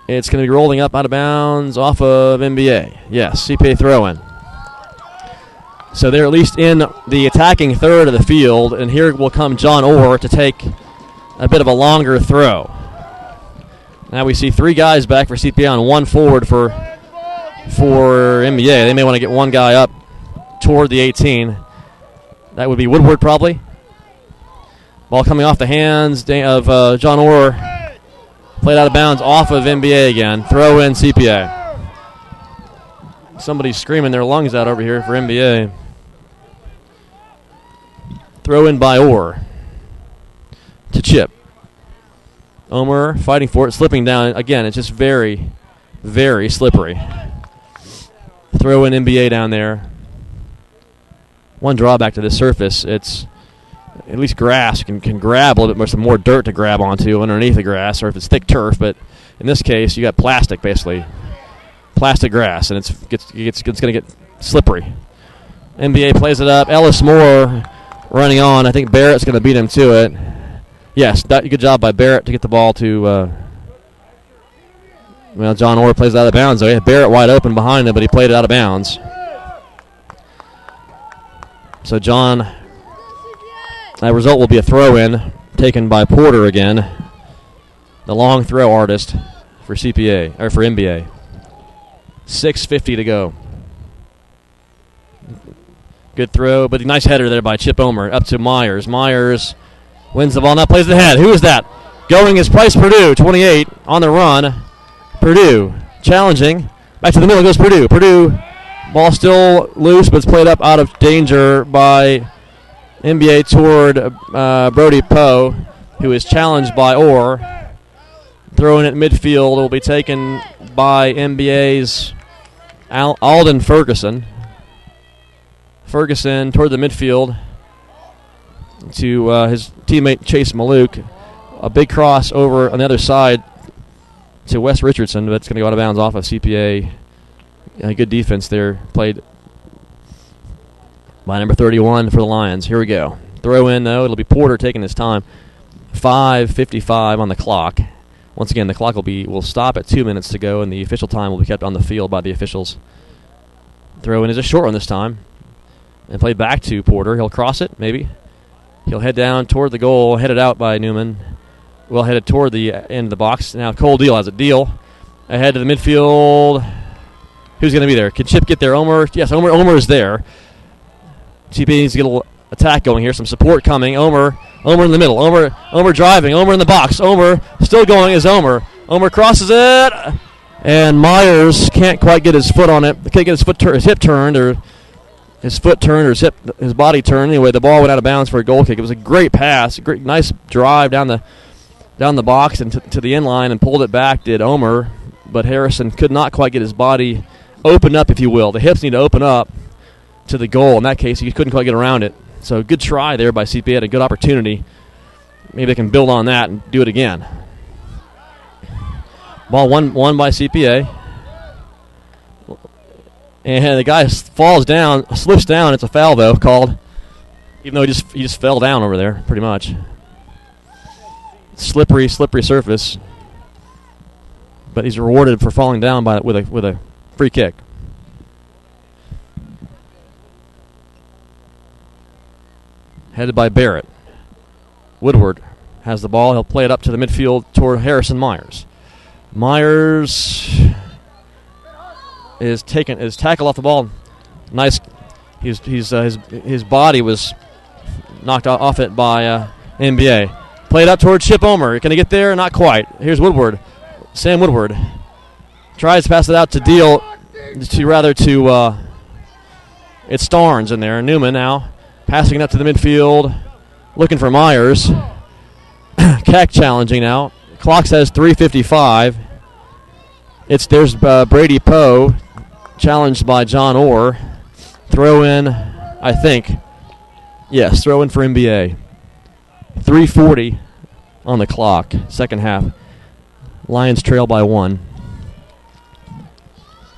It's going to be rolling up out of bounds off of NBA. Yes, CPA throw-in. So they're at least in the attacking third of the field, and here will come John Orr to take a bit of a longer throw. Now we see three guys back for CPA on one forward for NBA. They may want to get one guy up toward the 18. That would be Woodward probably. Ball coming off the hands of John Orr. Played out of bounds off of NBA again. Throw in CPA. Somebody's screaming their lungs out over here for NBA. Throw in by Orr to Chip. Omer fighting for it, slipping down. Again, it's just very, very slippery. Throw in NBA down there. One drawback to this surface, it's at least grass can grab a little bit more dirt to grab onto underneath the grass, or if it's thick turf. But in this case, you got plastic basically, plastic grass, and it's going to get slippery. NBA plays it up. Ellis Moore running on. I think Barrett's going to beat him to it. Yes, good job by Barrett to get the ball to. John Orr plays it out of bounds. Though he had Barrett wide open behind him, but he played it out of bounds. So that result will be a throw-in taken by Porter again, the long throw artist for CPA or for NBA. 6:50 to go. Good throw, but a nice header there by Chip Omer up to Myers. Myers wins the ball, now plays the head. Who is that? Going is Price Purdue, 28 on the run. Purdue challenging. Back to the middle goes Purdue. Purdue, ball still loose, but it's played up out of danger by NBA toward Brody Poe, who is challenged by Orr. Throwing it midfield will be taken by NBA's Alden Ferguson. Ferguson toward the midfield to his teammate Chase Maluk. A big cross over on the other side to Wes Richardson, but it's going to go out of bounds off of CPA. Good defense there. Played by number 31 for the Lions. Here we go. Throw in, though. It'll be Porter taking his time. 5:55 on the clock. Once again, the clock will stop at 2 minutes to go, and the official time will be kept on the field by the officials. Throw in is a short one this time. And play back to Porter. He'll cross it, maybe. He'll head down toward the goal, headed out by Newman. Well headed toward the end of the box. Now Cole Deal has a deal. Ahead to the midfield. Who's going to be there? Can Chip get there? Omer? Yes, Omer is there. CPA needs to get a little attack going here. Some support coming. Omer in the middle. Omer driving. Omer in the box. Omer still going as Omer. Omer crosses it. And Myers can't quite get his foot on it. Can't get his hip turned or his foot turned or his body turned. Anyway, the ball went out of bounds for a goal kick. It was a great pass. Nice drive down the box and to the end line and pulled it back, did Omer. But Harrison could not quite get his body opened up, if you will. The hips need to open up to the goal. In that case, he couldn't quite get around it. So good try there by CPA. Had a good opportunity. Maybe they can build on that and do it again. Ball won by CPA. And the guy falls down, slips down. It's a foul, though, called. Even though he just fell down over there, pretty much. Slippery surface. But he's rewarded for falling down with a free kick. Headed by Barrett. Woodward has the ball. He'll play it up to the midfield toward Harrison Myers. Myers is tackled off the ball. Nice. His body was knocked off it by MBA. Played up toward Chip Omer. Can he get there? Not quite. Here's Woodward. Sam Woodward tries to pass it out to Deal. It's Starnes in there. Newman now passing it up to the midfield, looking for Myers. Keck challenging now. Clock says 3:55. There's Brady Poe, challenged by John Orr. Throw in, I think. Yes, throw in for MBA. 3:40 on the clock, second half. Lions trail by 1.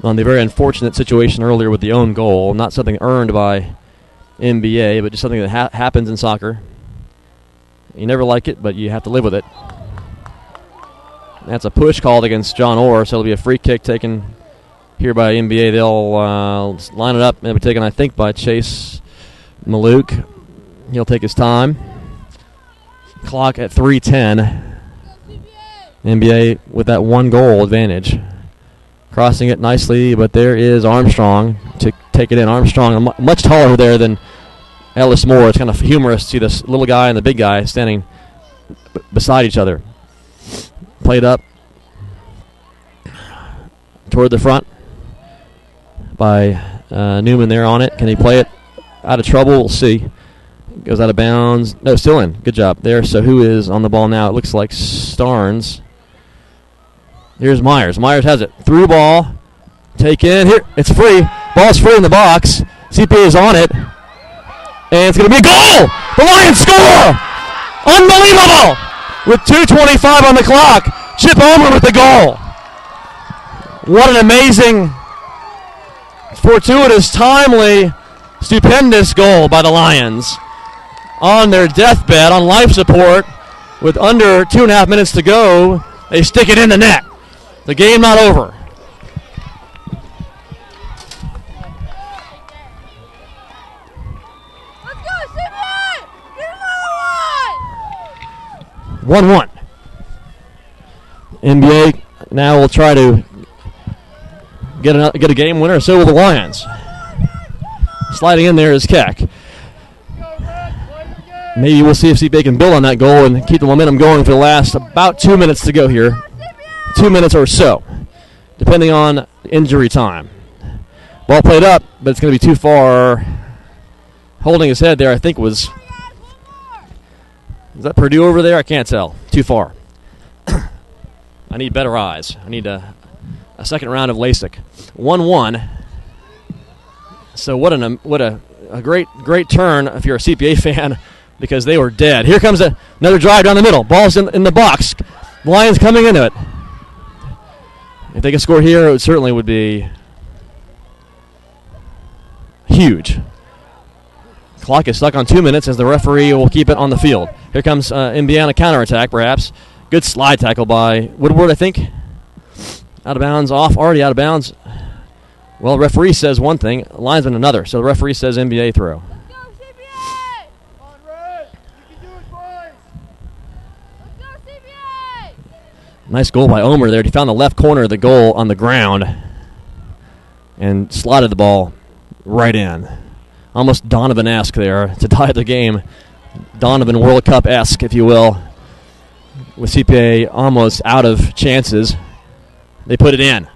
On the very unfortunate situation earlier with the own goal, not something earned by MBA, but just something that happens in soccer. You never like it, but you have to live with it. That's a push called against John Orr, so it'll be a free kick taken here by MBA. They'll line it up. It'll be taken, I think, by Chase Maluk. He'll take his time. Clock at 3:10. NBA with that 1-goal advantage. Crossing it nicely, but there is Armstrong to take it in. Armstrong much taller there than Ellis Moore. It's kind of humorous to see this little guy and the big guy standing beside each other. Played up toward the front by Newman there on it. Can he play it out of trouble? We'll see. Goes out of bounds. No, still in. Good job there. So who is on the ball now? It looks like Starnes. Here's Myers. Myers has it. Through ball. Take in. Here. It's free. Ball's free in the box. CPA is on it. And it's going to be a goal! The Lions score! Unbelievable! With 2:25 on the clock. Chip Omer with the goal. What an amazing, fortuitous, timely, stupendous goal by the Lions. On their deathbed, on life support, with under 2.5 minutes to go, they stick it in the net. The game not over. Let's go, CPA! Get another one! 1-1. NBA now will try to get a game winner, so will the Lions. Sliding in there is Keck. Maybe we'll see if CPA can build on that goal and keep the momentum going for the last about 2 minutes to go here. 2 minutes or so, depending on injury time. Ball played up, but it's going to be too far. Holding his head there, I think, was... Is that Purdue over there? I can't tell. Too far. I need better eyes. I need a second round of LASIK. 1-1. So what a great turn if you're a CPA fan, because they were dead. Here comes another drive down the middle. Ball's in the box. Lions coming into it. If they can score here, it certainly would be huge. Clock is stuck on 2 minutes as the referee will keep it on the field. Here comes MBA on a counterattack, perhaps. Good slide tackle by Woodward, I think. Out of bounds, already out of bounds. Well, referee says one thing, linesman another. So the referee says NBA throw. Let's go, CPA! Come on, Red! You can do it, boys! Let's go, CPA! Nice goal by Omer there. He found the left corner of the goal on the ground and slotted the ball right in. Almost Donovan-esque there to tie the game. Donovan World Cup-esque, if you will. With CPA almost out of chances, they put it in.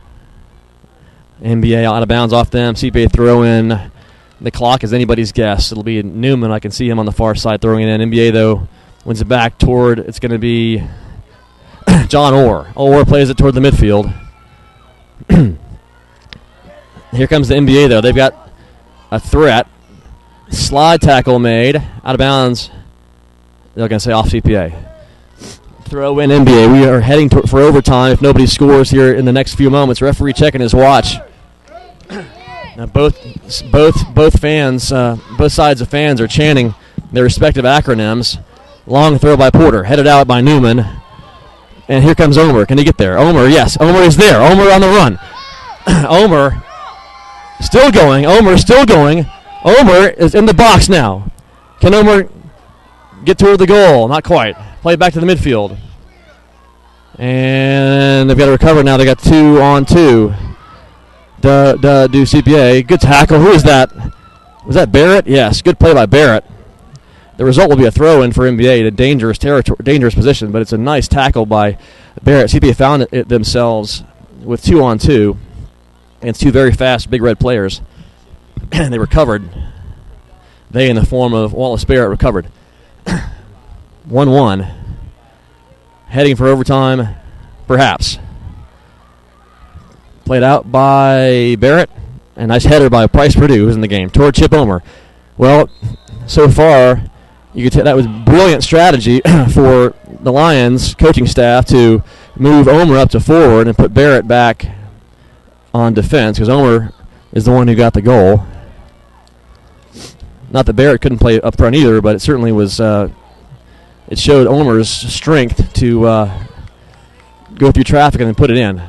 NBA out of bounds off them. CPA throw in. The clock is anybody's guess. It'll be Newman. I can see him on the far side throwing it in. NBA, though, wins it back toward, it's going to be John Orr. Orr plays it toward the midfield. Here comes the NBA, though. They've got a threat. Slide tackle made. Out of bounds. They're going to say off CPA. Throw in NBA. We are heading for overtime if nobody scores here in the next few moments. Referee checking his watch. Now both fans, both sides of fans are chanting their respective acronyms. Long throw by Porter, headed out by Newman. And here comes Omer. Can he get there? Omer, yes. Omer is there. Omer on the run. Omer still going. Omer still going. Omer is in the box now. Can Omer get toward the goal? Not quite. Play it back to the midfield. And they've got to recover now. They got 2-on-2. Do CPA. Good tackle. Who is that? Was that Barrett? Yes. Good play by Barrett. The result will be a throw-in for NBA to dangerous position, but it's a nice tackle by Barrett. CPA found it themselves with 2-on-2 against two very fast Big Red players. And they recovered. They, in the form of Wallace Barrett, recovered. 1-1. Heading for overtime, perhaps. Played out by Barrett. A nice header by Price Purdue, who's in the game, toward Chip Omer. Well, so far, you could that was brilliant strategy for the Lions coaching staff to move Omer up to forward and put Barrett back on defense, because Omer is the one who got the goal. Not that Barrett couldn't play up front either, but it certainly was. It showed Omer's strength to go through traffic and then put it in.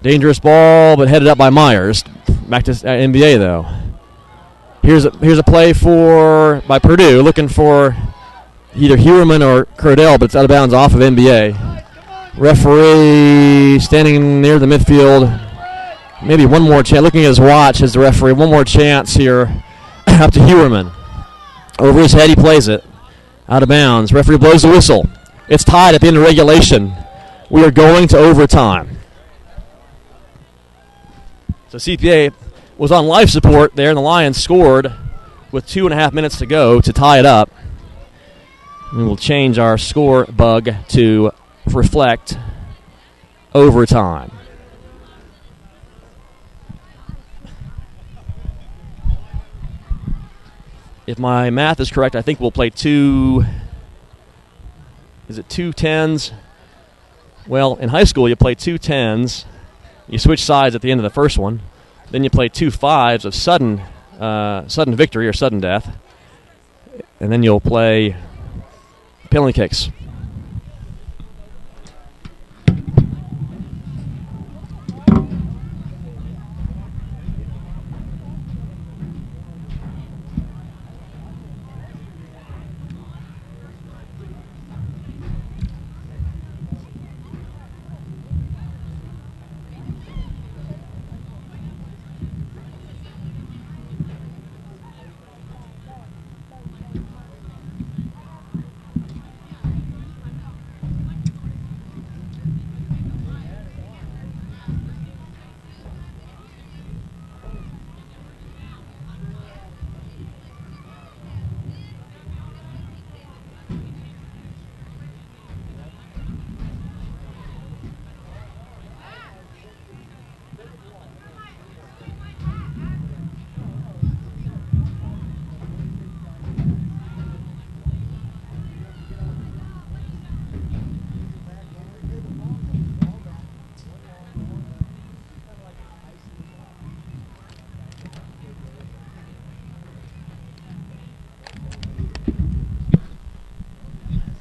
Dangerous ball, but headed up by Myers. Back to NBA though. Here's a play by Purdue, looking for either Hewerman or Crodell, but it's out of bounds off of NBA. Referee standing near the midfield. Maybe one more chance. Looking at his watch as the referee. One more chance here. Up to Hewerman. Over his head, he plays it. Out of bounds. Referee blows the whistle. It's tied at the end of regulation. We are going to overtime. So CPA was on life support there, and the Lions scored with 2.5 minutes to go to tie it up. We will change our score bug to reflect overtime. If my math is correct, I think we'll play two 10s? Well, in high school, you play 2 10s. You switch sides at the end of the first one. Then you play 2 5s of sudden victory or sudden death. And then you'll play penalty kicks.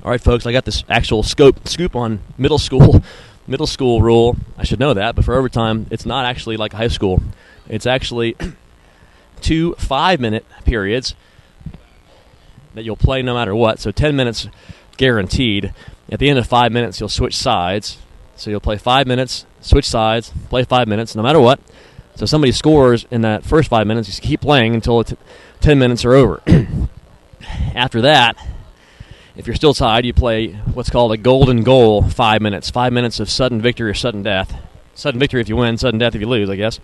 All right, folks, I got this actual scoop on middle school rule. I should know that, but for overtime, it's not actually like high school. It's actually 2 5-minute periods that you'll play no matter what. So 10 minutes guaranteed. At the end of 5 minutes, you'll switch sides. So you'll play 5 minutes, switch sides, play 5 minutes, no matter what. So somebody scores in that first 5 minutes, you keep playing until 10 minutes are over. After that, if you're still tied, you play what's called a golden goal 5 minutes. 5 minutes of sudden victory or sudden death. Sudden victory if you win, sudden death if you lose, I guess.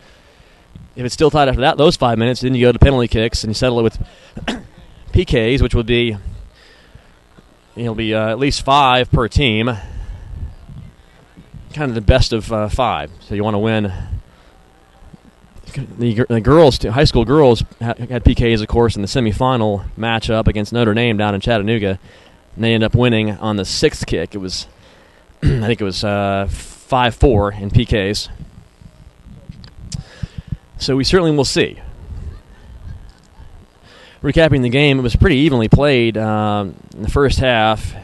If it's still tied after that, those 5 minutes, then you go to penalty kicks and you settle it with PKs, which would be, it'll be at least 5 per team. Kind of the best of 5. So you want to win. The girls, high school girls, had PKs, of course, in the semifinal matchup against Notre Dame down in Chattanooga. And they ended up winning on the 6th kick. It was, I think it was 5-4 in PKs. So we certainly will see. Recapping the game, it was pretty evenly played in the first half.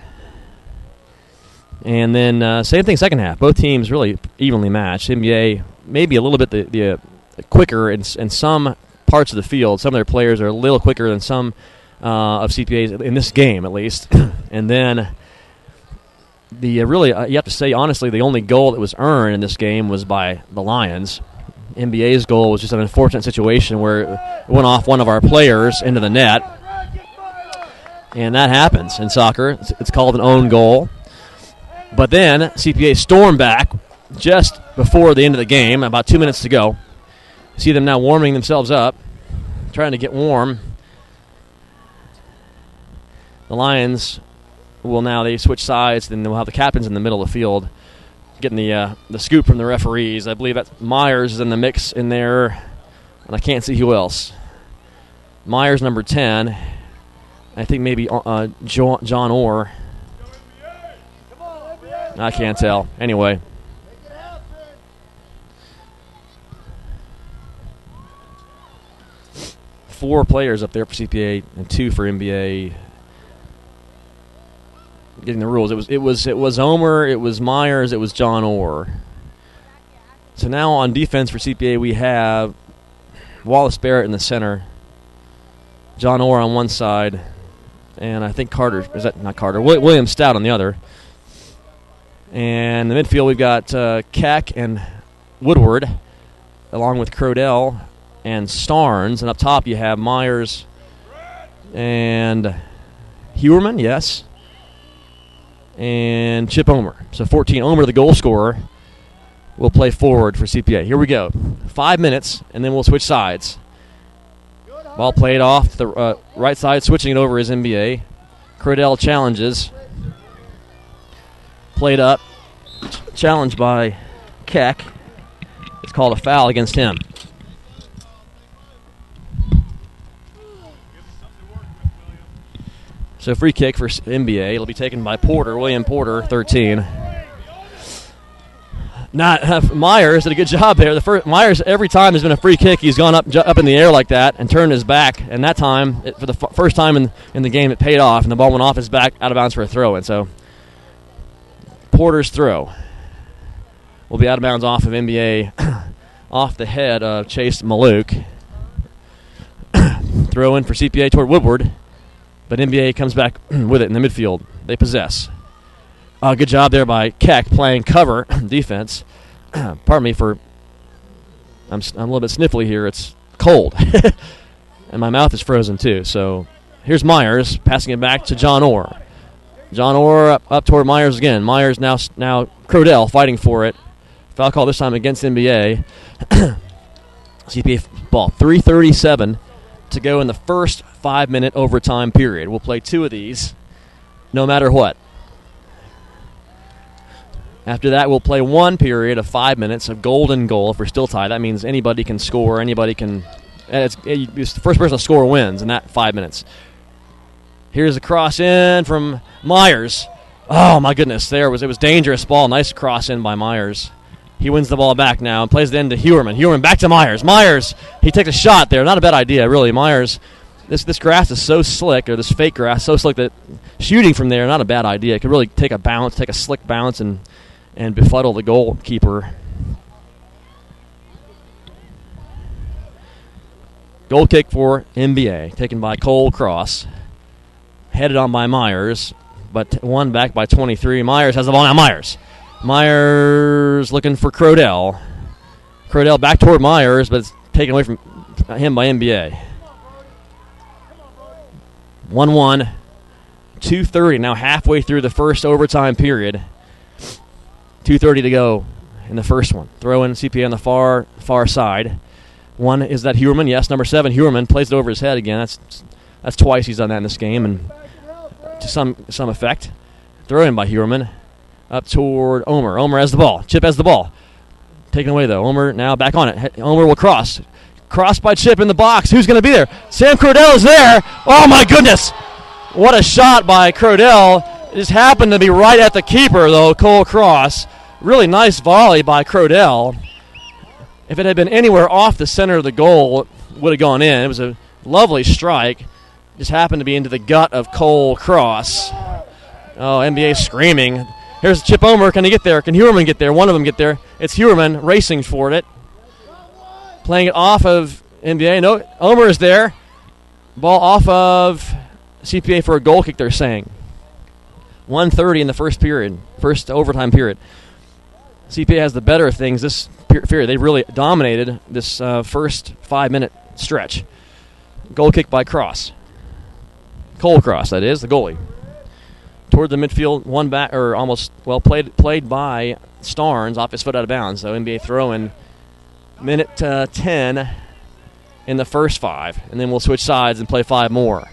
And then same thing second half. Both teams really evenly matched. NBA maybe a little bit the quicker in some parts of the field. Some of their players are a little quicker than some of CPA's in this game, at least. And then the really, you have to say honestly, the only goal that was earned in this game was by the Lions. NBA's goal was just an unfortunate situation where it went off one of our players into the net, and that happens in soccer. It's called an own goal. But then CPA stormed back just before the end of the game, about 2 minutes to go. See them now warming themselves up, trying to get warm. The Lions will now, they switch sides, then they'll have the captains in the middle of the field getting the scoop from the referees. I believe that Myers is in the mix in there, and I can't see who else. Myers, number 10. I think maybe John Orr. I can't tell. Anyway. Four players up there for CPA and 2 for NBA. Getting the rules. It was Omer, it was Myers, it was John Orr. So now on defense for CPA we have Wallace Barrett in the center, John Orr on one side, and I think William Stout on the other. And in the midfield we've got Keck and Woodward, along with Crodell and Starnes. And up top you have Myers and Hewerman, yes, and Chip Omer. So 14. Omer, the goal scorer, will play forward for CPA. Here we go. 5 minutes, and then we'll switch sides. Ball played off to the right side, switching it over is NBA. Crodell challenges. Played up. Challenged by Keck. It's called a foul against him. So free kick for NBA. It'll be taken by Porter, William Porter, 13. Myers did a good job there. Myers, every time there's been a free kick, he's gone up in the air like that and turned his back. And that time, for the first time in the game, it paid off, and the ball went off his back, out of bounds for a throw. And so Porter's throw will be out of bounds off of NBA, off the head of Chase Maluk. Throw in for CPA toward Woodward. But NBA comes back with it in the midfield. They possess. Good job there by Keck playing cover defense. Pardon me for I'm a little bit sniffly here. It's cold. And my mouth is frozen too. So here's Myers passing it back to John Orr. John Orr up toward Myers again. Myers now Crodell fighting for it. Foul call this time against NBA. CPA ball. 3:37 to go in the first 5-minute overtime period. We'll play 2 of these no matter what. After that, we'll play 1 period of 5 minutes of golden goal. If we're still tied, that means anybody can score. Anybody can. It's the first person to score wins in that 5 minutes. Here's a cross in from Myers. Oh my goodness! It was dangerous ball. Nice cross in by Myers. He wins the ball back now and plays it into Hewerman. Hewerman back to Myers. Myers, he takes a shot there. Not a bad idea, really. Myers This grass is so slick, or this fake grass so slick, that shooting from there, not a bad idea. It could really take a slick bounce and befuddle the goalkeeper. Goal kick for MBA, taken by Cole Cross. Headed on by Myers, but won back by 23. Myers has the ball now. Myers looking for Crodell. Crodell back toward Myers, but it's taken away from him by MBA. 1-1, 2:30 now, halfway through the first overtime period. 2:30 to go in the first one. Throw in CPA on the far side. One is that Hewerman. Yes, number 7, Hewerman plays it over his head again. That's twice he's done that in this game, and to some effect. Throw in by Hewerman up toward Omer. Omer has the ball. Chip has the ball. Taken away though. Omer now back on it. Omer will cross. Crossed by Chip in the box. Who's going to be there? Sam Crodell is there. Oh my goodness! What a shot by Crodell. It just happened to be right at the keeper though. Cole Cross. Really nice volley by Crodell. If it had been anywhere off the center of the goal, it would have gone in. It was a lovely strike. Just happened to be into the gut of Cole Cross. Oh, NBA screaming. Here's Chip Omer. Can he get there? Can Hewerman get there? One of them get there. It's Hewerman racing for it. Playing it off of NBA. No, Omer is there. Ball off of CPA for a goal kick, they're saying. 1:30 in the first overtime period. CPA has the better of things this period. They really dominated this first 5-minute stretch. Goal kick by Cross. Cole Cross, that is, the goalie. Toward the midfield, one back, or almost, played by Starnes off his foot out of bounds. So NBA throw-in, minute 10 in the first 5. And then we'll switch sides and play 5 more.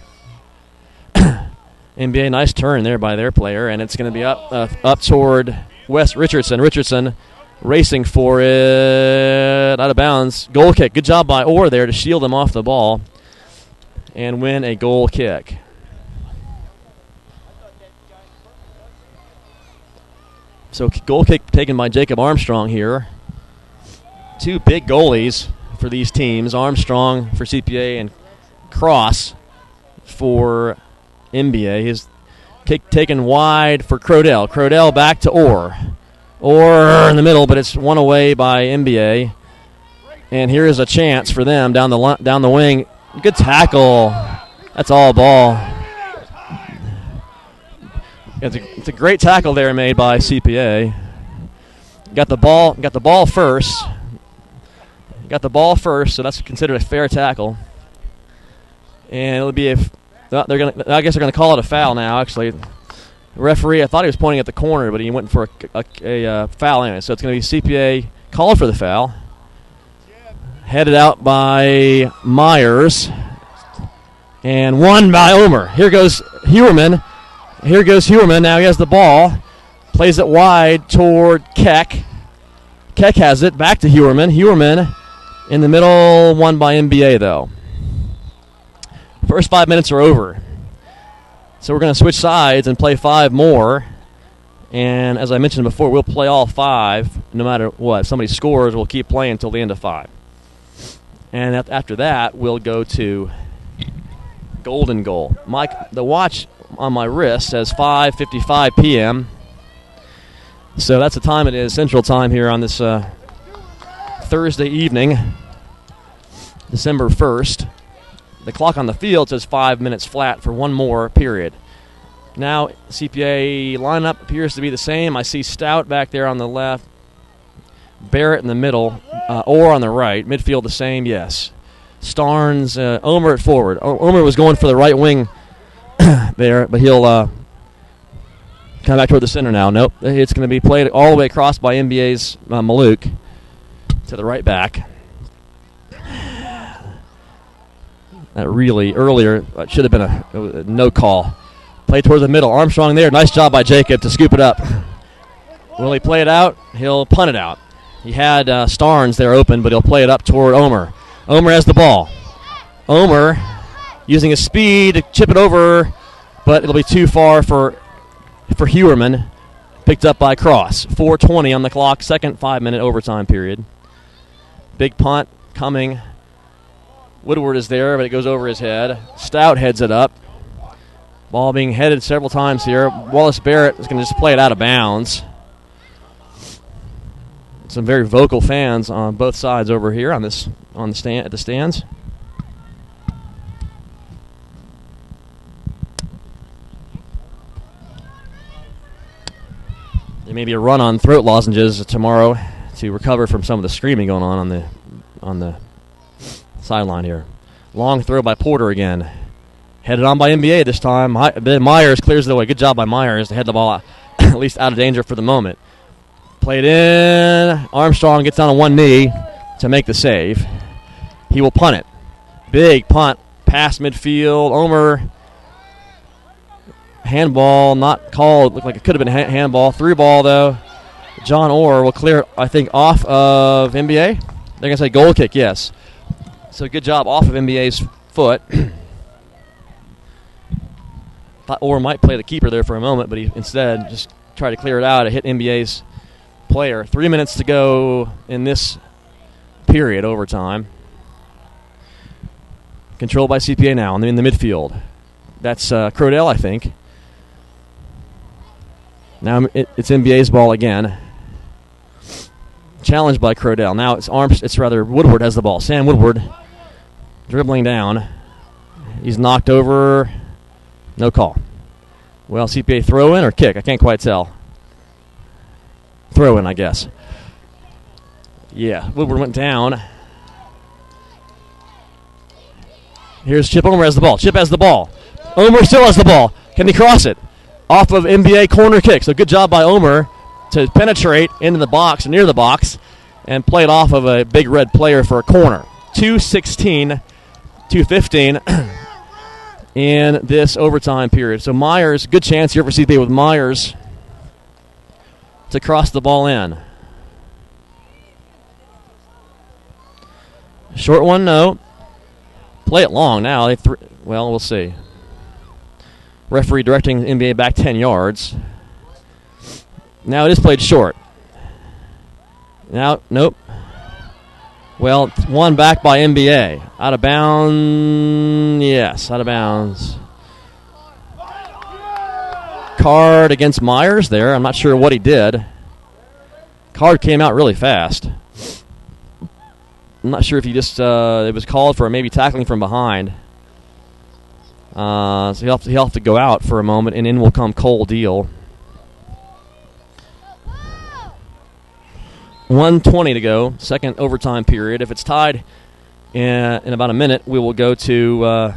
NBA, nice turn there by their player, and it's going to be up toward Wes Richardson. Richardson racing for it, out of bounds. Goal kick. Good job by Orr there to shield him off the ball and win a goal kick. So goal kick taken by Jacob Armstrong here. 2 big goalies for these teams. Armstrong for CPA and Cross for MBA. His kick taken wide for Crodell. Crodell back to Orr. Orr in the middle, but it's won away by MBA. And here is a chance for them down the wing. Good tackle. That's all ball. It's a great tackle there made by CPA. Got the ball first. So that's considered a fair tackle. And it'll be I guess they're gonna call it a foul now. Actually, the referee, I thought he was pointing at the corner, but he went for a foul anyway. So it's gonna be CPA called for the foul. Headed out by Myers, and won by Omer. Here goes Hewerman. Now he has the ball. Plays it wide toward Keck. Keck has it. Back to Hewerman. Hewerman in the middle. Won by MBA, though. First 5 minutes are over. So we're going to switch sides and play 5 more. And as I mentioned before, we'll play all 5 no matter what. If somebody scores, we'll keep playing until the end of 5. And after that, we'll go to golden goal. The watch on my wrist says 5:55 p.m. So that's the time it is, Central Time here on this Thursday evening, December 1st. The clock on the field says 5 minutes flat for one more period. Now CPA lineup appears to be the same. I see Stout back there on the left, Barrett in the middle, Orr on the right. Midfield the same, yes. Starnes, Omer at forward. Omer was going for the right wing there, but he'll come back toward the center now. Nope, it's going to be played all the way across by NBA's Maluk to the right back. That really, earlier, should have been a no call. Play towards the middle. Armstrong there. Nice job by Jacob to scoop it up. Will he play it out? He'll punt it out. He had Starnes there open, but he'll play it up toward Omer. Omer has the ball. Omer using his speed to chip it over, but it'll be too far for Hewerman. Picked up by Cross. 4:20 on the clock, second 5-minute overtime period. Big punt coming Woodward is there, but it goes over his head. Stout heads it up. Ball being headed several times here. Wallace Barrett is going to just play it out of bounds. Some very vocal fans on both sides over here at the stands. There may be a run on throat lozenges tomorrow to recover from some of the screaming going on the sideline here. Long throw by Porter again. Headed on by MBA this time. Myers clears the way. Good job by Myers to head the ball out, at least out of danger for the moment. Played in. Armstrong gets down on one knee to make the save. He will punt it. Big punt past midfield. Omer. Handball not called. Looked like it could have been handball. Through ball, though. John Orr will clear it, I think, off of MBA. They're going to say goal kick, yes. So good job off of MBA's foot. Thought Orr might play the keeper there for a moment, but he instead just tried to clear it out. It hit MBA's player. 3 minutes to go in this period, overtime. Controlled by CPA now in the midfield. That's Crodell, I think. Now it's NBA's ball again. Challenged by Crodell. Now it's rather Woodward has the ball. Sam Woodward dribbling down. He's knocked over. No call. Well, CPA throw in or kick? I can't quite tell. Throw in, I guess. Yeah, Woodward went down. Here's Chip Omer has the ball. Chip has the ball. Omer still has the ball. Can he cross it? Off of NBA corner kick. So good job by Omer to penetrate into the box, near the box, and play it off of a big red player for a corner. 2:16, 2:15 in this overtime period. So Myers, good chance here for CPA with Myers to cross the ball in. Short one, no. Play it long now. Well, we'll see. Referee directing NBA back 10 yards. Now it is played short. Now, nope. Well, one back by NBA. Out of bounds. Yes, out of bounds. Card against Myers there. I'm not sure what he did. Card came out really fast. I'm not sure if he just, it was called for maybe tackling from behind. So he'll have to go out for a moment, and in will come Cole Deal. 1:20 to go, second overtime period. If it's tied in about a minute, we will go to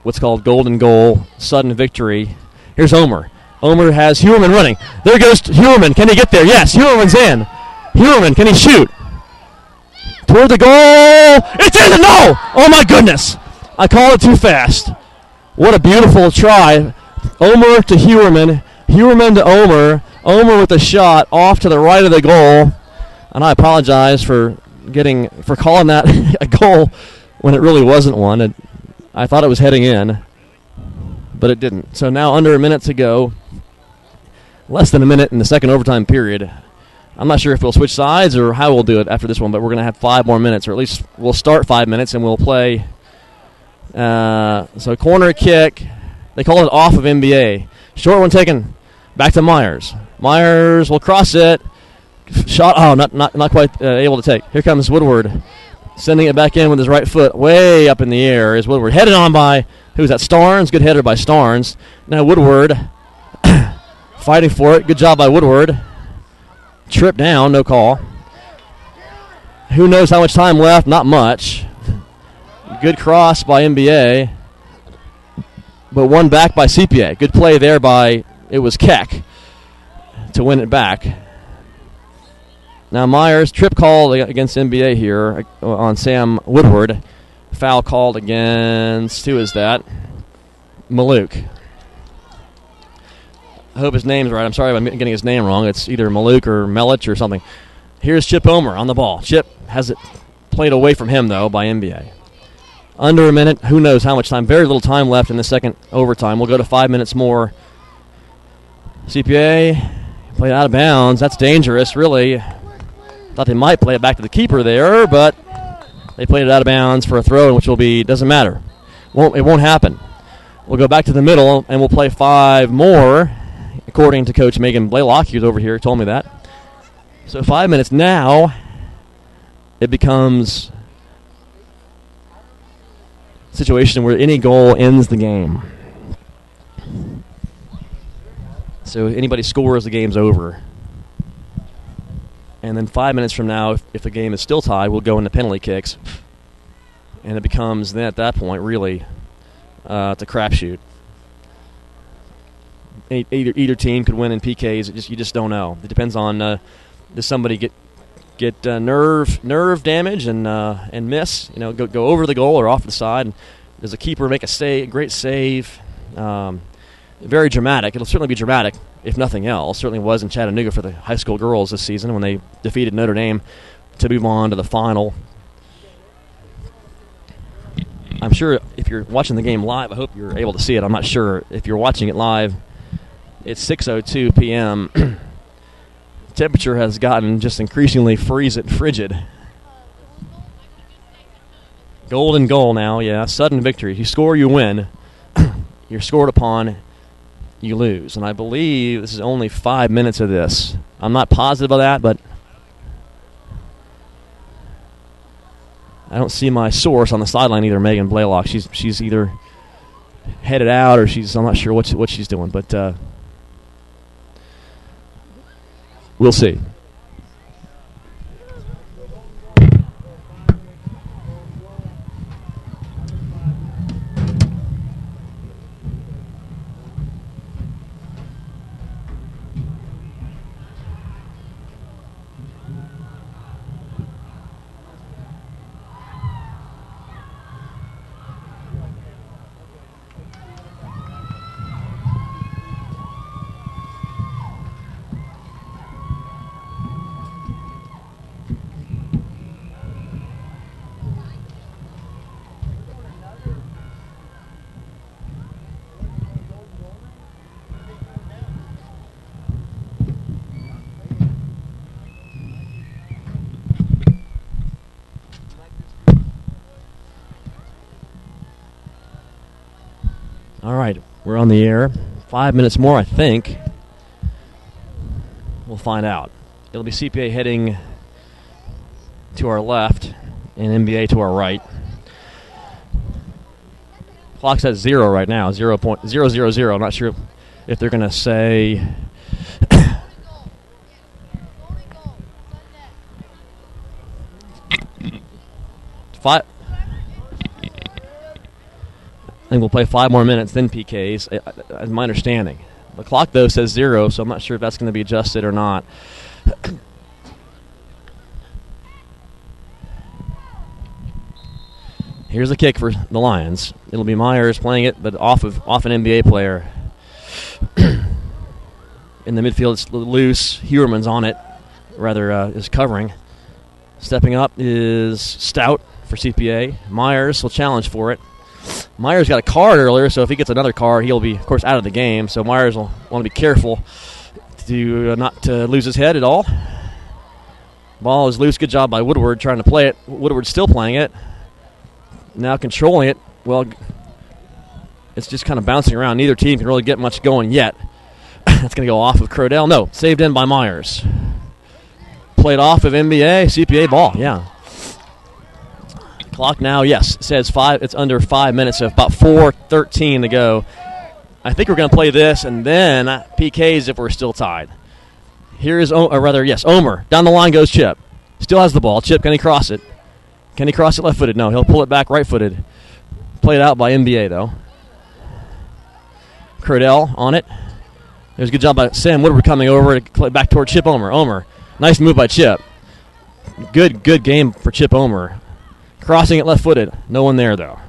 what's called golden goal, sudden victory. Here's Omer. Omer has Hewerman running. There goes Hewerman. Can he get there? Yes, Hewerman's in. Hewerman, can he shoot? Toward the goal. It's in. No! Oh, my goodness. I called it too fast. What a beautiful try. Omer to Hewerman. Hewerman to Omer. Omer with a shot off to the right of the goal. And I apologize for calling that a goal when it really wasn't one. I thought it was heading in, but it didn't. So now under a minute to go. Less than a minute in the second overtime period. I'm not sure if we'll switch sides or how we'll do it after this one, but we're going to have 5 more minutes, or at least we'll start 5 minutes and we'll play. So corner kick. They call it off of NBA. Short one taken back to Myers. Myers will cross it. Shot. Oh, not quite able to take. Here comes Woodward, sending it back in with his right foot, way up in the air. Is Woodward headed on by who's that? Starnes. Good header by Starnes. Now Woodward fighting for it. Good job by Woodward. Trip down. No call. Who knows how much time left? Not much. Good cross by NBA, but one back by CPA. Good play there by, it was Keck to win it back. Now Myers, trip called against NBA here on Sam Woodward. Foul called against, who is that? Maluk. I hope his name's right. I'm sorry if I'm getting his name wrong. It's either Maluk or Melich or something. Here's Chip Omer on the ball. Chip has it played away from him, though, by NBA. Under a minute. Who knows how much time. Very little time left in the second overtime. We'll go to 5 minutes more. CPA played out of bounds. That's dangerous, really. Thought they might play it back to the keeper there, but They played it out of bounds for a throw, which will be, doesn't matter. It won't happen. We'll go back to the middle, and we'll play 5 more, according to Coach Megan Blaylock. He was over here, told me that. So 5 minutes now, it becomes a situation where any goal ends the game. So if anybody scores, the game's over. And then 5 minutes from now, if the game is still tied, we'll go into penalty kicks. And it becomes, then at that point, really, it's a crapshoot. Either team could win in PKs. You just don't know. It depends on does somebody get nerve damage and miss, go over the goal or off the side. And does a keeper make a great save? Very dramatic. It'll certainly be dramatic, if nothing else. Certainly was in Chattanooga for the high school girls this season when they defeated Notre Dame to move on to the final. I'm sure if you're watching the game live, I hope you're able to see it. I'm not sure if you're watching it live. It's 6:02 p.m. Temperature has gotten just increasingly frigid. Golden goal now, yeah. Sudden victory. You score, you win. You're scored upon, you lose. And I believe this is only 5 minutes of this. I'm not positive of that, but I don't see my source on the sideline either, Megan Blaylock. She's either headed out or I'm not sure what she's doing, but we'll see. All right, we're on the air. 5 minutes more, I think. We'll find out. It'll be CPA heading to our left and MBA to our right. Clock's at 0 right now, 0.000. I'm not sure if they're going to say five. I think we'll play 5 more minutes, then PKs, as my understanding. The clock, though, says 0, so I'm not sure if that's going to be adjusted or not. Here's a kick for the Lions. It'll be Myers playing it, but off an NBA player. In the midfield, it's loose. Hewerman's on it, is covering. Stepping up is Stout for CPA. Myers will challenge for it. Myers got a card earlier, so if he gets another card, he'll be, of course, out of the game. So Myers will want to be careful to not to lose his head at all. Ball is loose. Good job by Woodward trying to play it. Woodward's still playing it. Now controlling it. Well, it's just kind of bouncing around. Neither team can really get much going yet. That's going to go off of Crodell. No, saved in by Myers. Played off of MBA. CPA ball, yeah. Clock now, yes, says 5. It's under 5 minutes, so about 4:13 to go. I think we're going to play this and then PKs if we're still tied. Here is, Omer. Down the line goes Chip. Still has the ball. Chip, can he cross it? Can he cross it left-footed? No, he'll pull it back right-footed. Played out by MBA, though. Crodell on it. There's a good job by Sam Woodward coming over to play back toward Chip Omer. Omer, nice move by Chip. Good game for Chip Omer. Crossing it left-footed. No one there, though.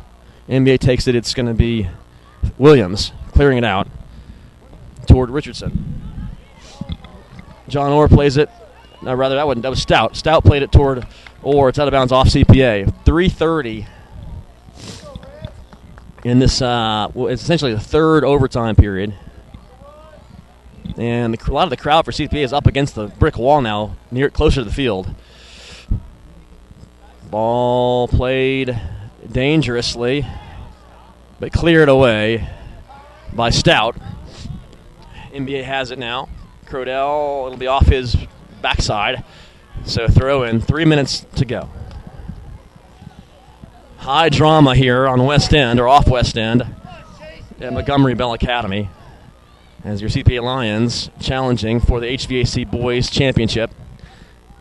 NBA takes it. It's going to be Williams clearing it out toward Richardson. John Orr plays it. No, rather, that was Stout. Stout played it toward Orr. It's out of bounds off CPA. 3:30 in this, it's essentially the third overtime period. And a lot of the crowd for CPA is up against the brick wall now, closer to the field. Ball played dangerously, but cleared away by Stout. NBA has it now. Crodell, it'll be off his backside. So throw in, 3 minutes to go. High drama here on West End, or off West End, at Montgomery Bell Academy, as your CPA Lions challenging for the HVAC Boys Championship.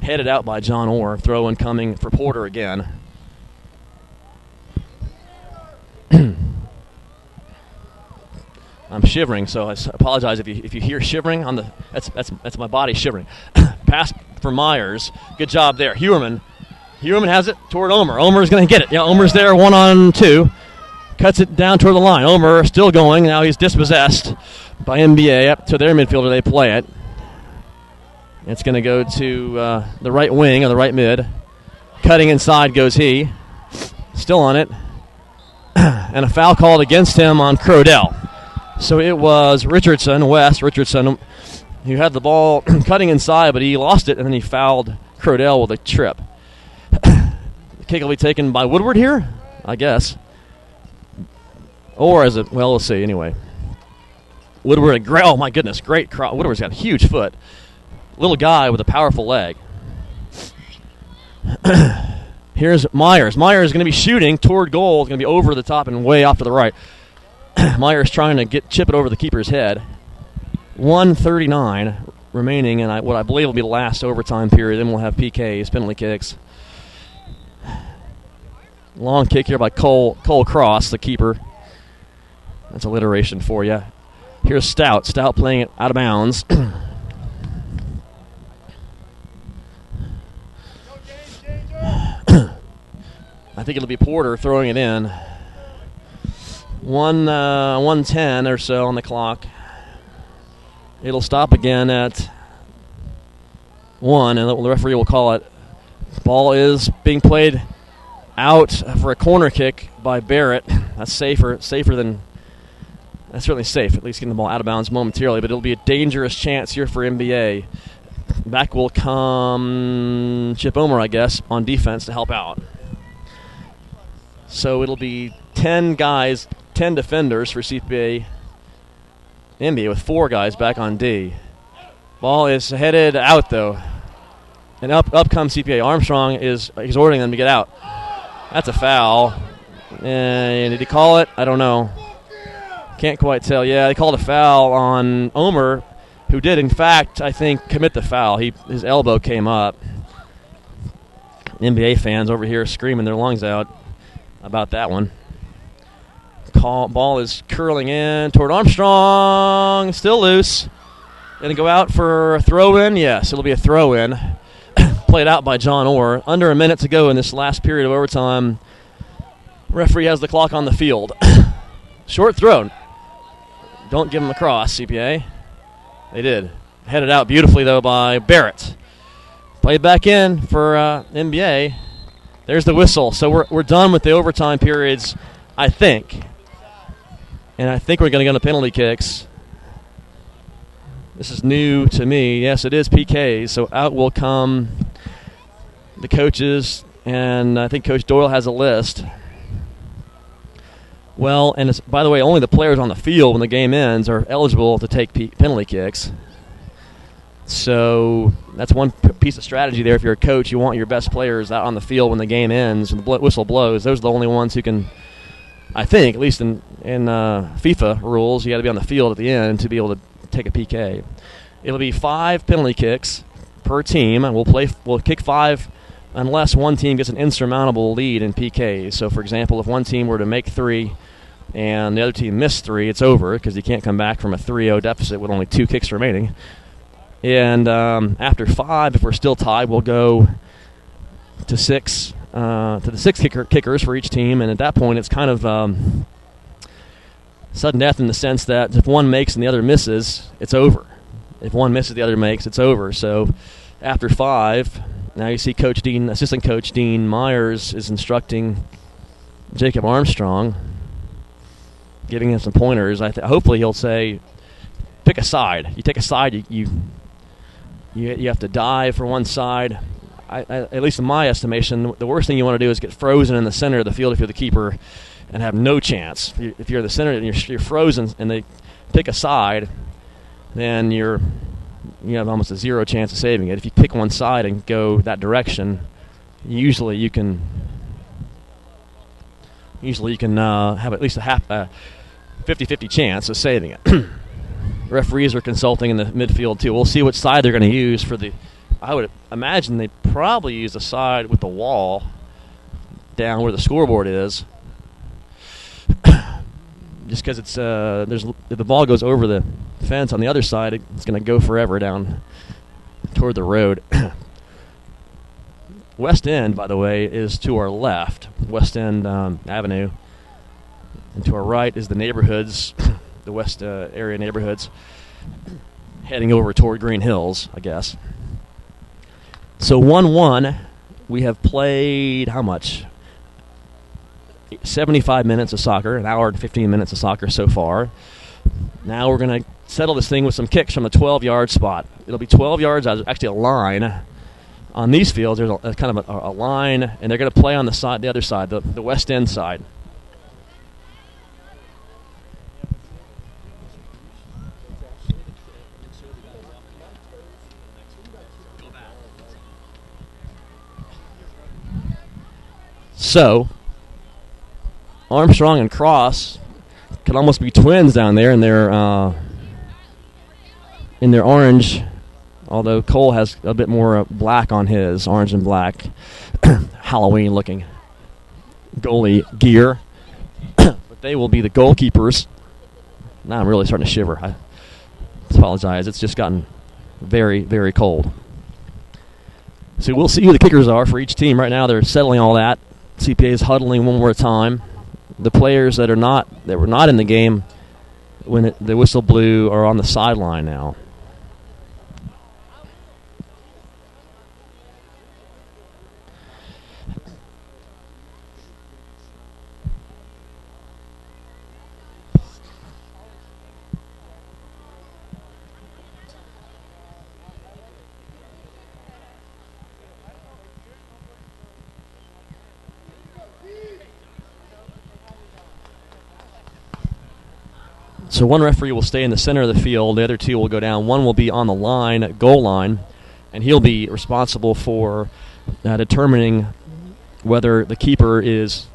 Headed out by John Orr. Throw in coming for Porter again. I'm shivering, so I apologize if you hear shivering on the. That's my body shivering. Pass for Myers. Good job there. Hewerman has it toward Omer. Omer's going to get it. Yeah, Omer's there 1-on-2. Cuts it down toward the line. Omer still going. Now he's dispossessed by NBA. Up to their midfielder. They play it. It's going to go to the right wing or the right mid. Cutting inside goes he. Still on it. And a foul called against him on Crodell. So it was Wes Richardson, who had the ball cutting inside, but he lost it, and then he fouled Crodell with a trip. The kick will be taken by Woodward here, I guess. Or we'll see anyway. Woodward, oh my goodness, great cross. Woodward's got a huge foot. Little guy with a powerful leg. Here's Myers. Myers is going to be shooting toward goal. It's going to be over the top and way off to the right. Myers trying to chip it over the keeper's head. 1:39 remaining in what I believe will be the last overtime period. Then we'll have PKs, penalty kicks. Long kick here by Cole Cross, the keeper. That's alliteration for you. Here's Stout. Stout playing it out of bounds. I think it'll be Porter throwing it in. 1:10 or so on the clock. It'll stop again at 1, and the referee will call it. Ball is being played out for a corner kick by Barrett. That's safer than. That's certainly safe, at least getting the ball out of bounds momentarily, but it'll be a dangerous chance here for NBA. Back will come Chip Omer, I guess, on defense to help out. So it'll be 10 guys, 10 defenders for CPA NBA with 4 guys back on D. Ball is headed out, though. And up comes CPA. Armstrong is exhorting them to get out. That's a foul. And did he call it? I don't know. Can't quite tell. Yeah, they called a foul on Omer, who did, in fact, I think, commit the foul. His elbow came up. NBA fans over here screaming their lungs out about that one. Ball is curling in toward Armstrong. Still loose. Going to go out for a throw-in? Yes, it'll be a throw-in. Played out by John Orr. Under a minute to go in this last period of overtime. Referee has the clock on the field. Short throw. Don't give him a cross, CPA. They did. Headed out beautifully, though, by Barrett. Played back in for NBA. There's the whistle. So we're done with the overtime periods, I think. And I think we're going to go to penalty kicks. This is new to me. Yes, it is PKs. So out will come the coaches, and I think Coach Doyle has a list. Well, and by the way, only the players on the field when the game ends are eligible to take penalty kicks. So that's one piece of strategy there. If you're a coach, you want your best players out on the field when the game ends and the whistle blows. Those are the only ones who can, I think, at least in FIFA rules, you got to be on the field at the end to be able to take a PK. It'll be 5 penalty kicks per team. We'll kick 5 unless one team gets an insurmountable lead in PKs. So, for example, if one team were to make 3 and the other team missed 3, it's over because you can't come back from a 3-0 deficit with only 2 kicks remaining. And after 5, if we're still tied, we'll go to 6, to the 6 kickers for each team. And at that point, it's kind of sudden death in the sense that if one makes and the other misses, it's over. If one misses, the other makes, it's over. So after 5, now you see Assistant Coach Dean Myers is instructing Jacob Armstrong, giving him some pointers. Hopefully he'll say, pick a side. You take a side, you have to dive for one side. at least in my estimation, the worst thing you want to do is get frozen in the center of the field if you're the keeper and have no chance. If you're the center and you're frozen and they pick a side, then you have almost a zero chance of saving it. If you pick one side and go that direction, usually you can have at least a 50-50 chance of saving it. Referees are consulting in the midfield too. We'll see what side they're going to use for the. I would imagine they probably use the side with the wall down where the scoreboard is, just because it's if the ball goes over the fence on the other side, it's going to go forever down toward the road. West End, by the way, is to our left, West End Avenue, and to our right is the neighborhoods, the west area neighborhoods, heading over toward Green Hills, I guess. So 1-1, we have played how much? 75 minutes of soccer, an hour and 15 minutes of soccer so far. Now we're going to settle this thing with some kicks from the 12-yard spot. It'll be 12 yards, actually a line. On these fields, there's a kind of a line, and they're going to play on the other side, the West End side. So, Armstrong and Cross could almost be twins down there in their orange, although Cole has a bit more black on his, orange and black, Halloween-looking goalie gear. But they will be the goalkeepers. Now I'm really starting to shiver. I apologize. It's just gotten very, very cold. So we'll see who the kickers are for each team. Right now they're settling all that. CPA is huddling one more time. The players that were not in the game when the whistle blew are on the sideline now. So one referee will stay in the center of the field. The other two will go down. One will be on the line, goal line, and he'll be responsible for determining whether the keeper is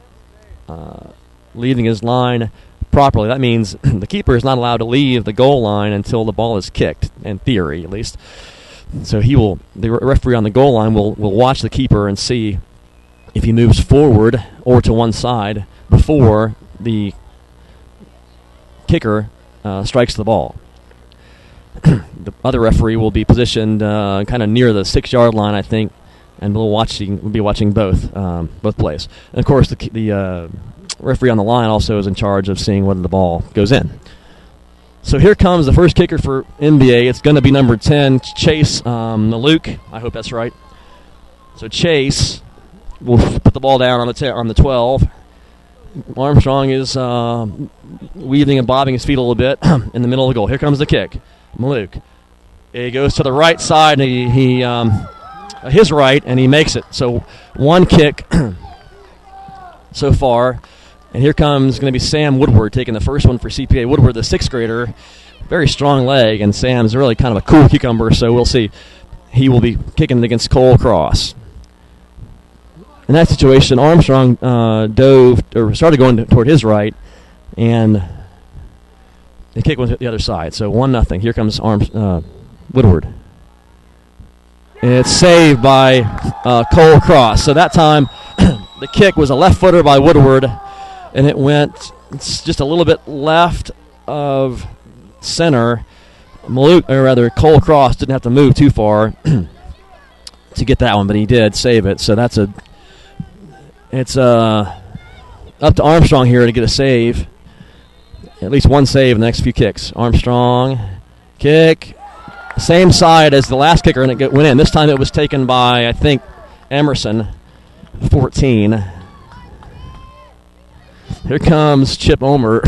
leaving his line properly. That means the keeper is not allowed to leave the goal line until the ball is kicked, in theory at least. So the referee on the goal line will watch the keeper and see if he moves forward or to one side before the kicker strikes the ball. The other referee will be positioned kind of near the 6-yard line, I think, and we'll be watching both plays. And of course, the referee on the line also is in charge of seeing whether the ball goes in. So here comes the first kicker for NBA. It's going to be number 10, Chase Maluk. I hope that's right. So Chase will put the ball down on the 12. Armstrong is weaving and bobbing his feet a little bit in the middle of the goal. Here comes the kick. Maluk. He goes to the right side, and his right, and he makes it. So one kick so far. And here comes going to be Sam Woodward taking the first one for CPA. Woodward, the 6th grader, very strong leg, and Sam's really kind of a cool cucumber, so we'll see. He will be kicking against Cole Cross. In that situation, Armstrong started going toward his right, and the kick went to the other side. So 1-0. Here comes Woodward. And it's saved by Cole Cross. So that time, the kick was a left footer by Woodward, and it went just a little bit left of center. Cole Cross didn't have to move too far to get that one, but he did save it. So it's up to Armstrong here to get a save, at least one save in the next few kicks. Armstrong, kick, same side as the last kicker, and it went in. This time it was taken by, I think, Emerson, 14. Here comes Chip Omer.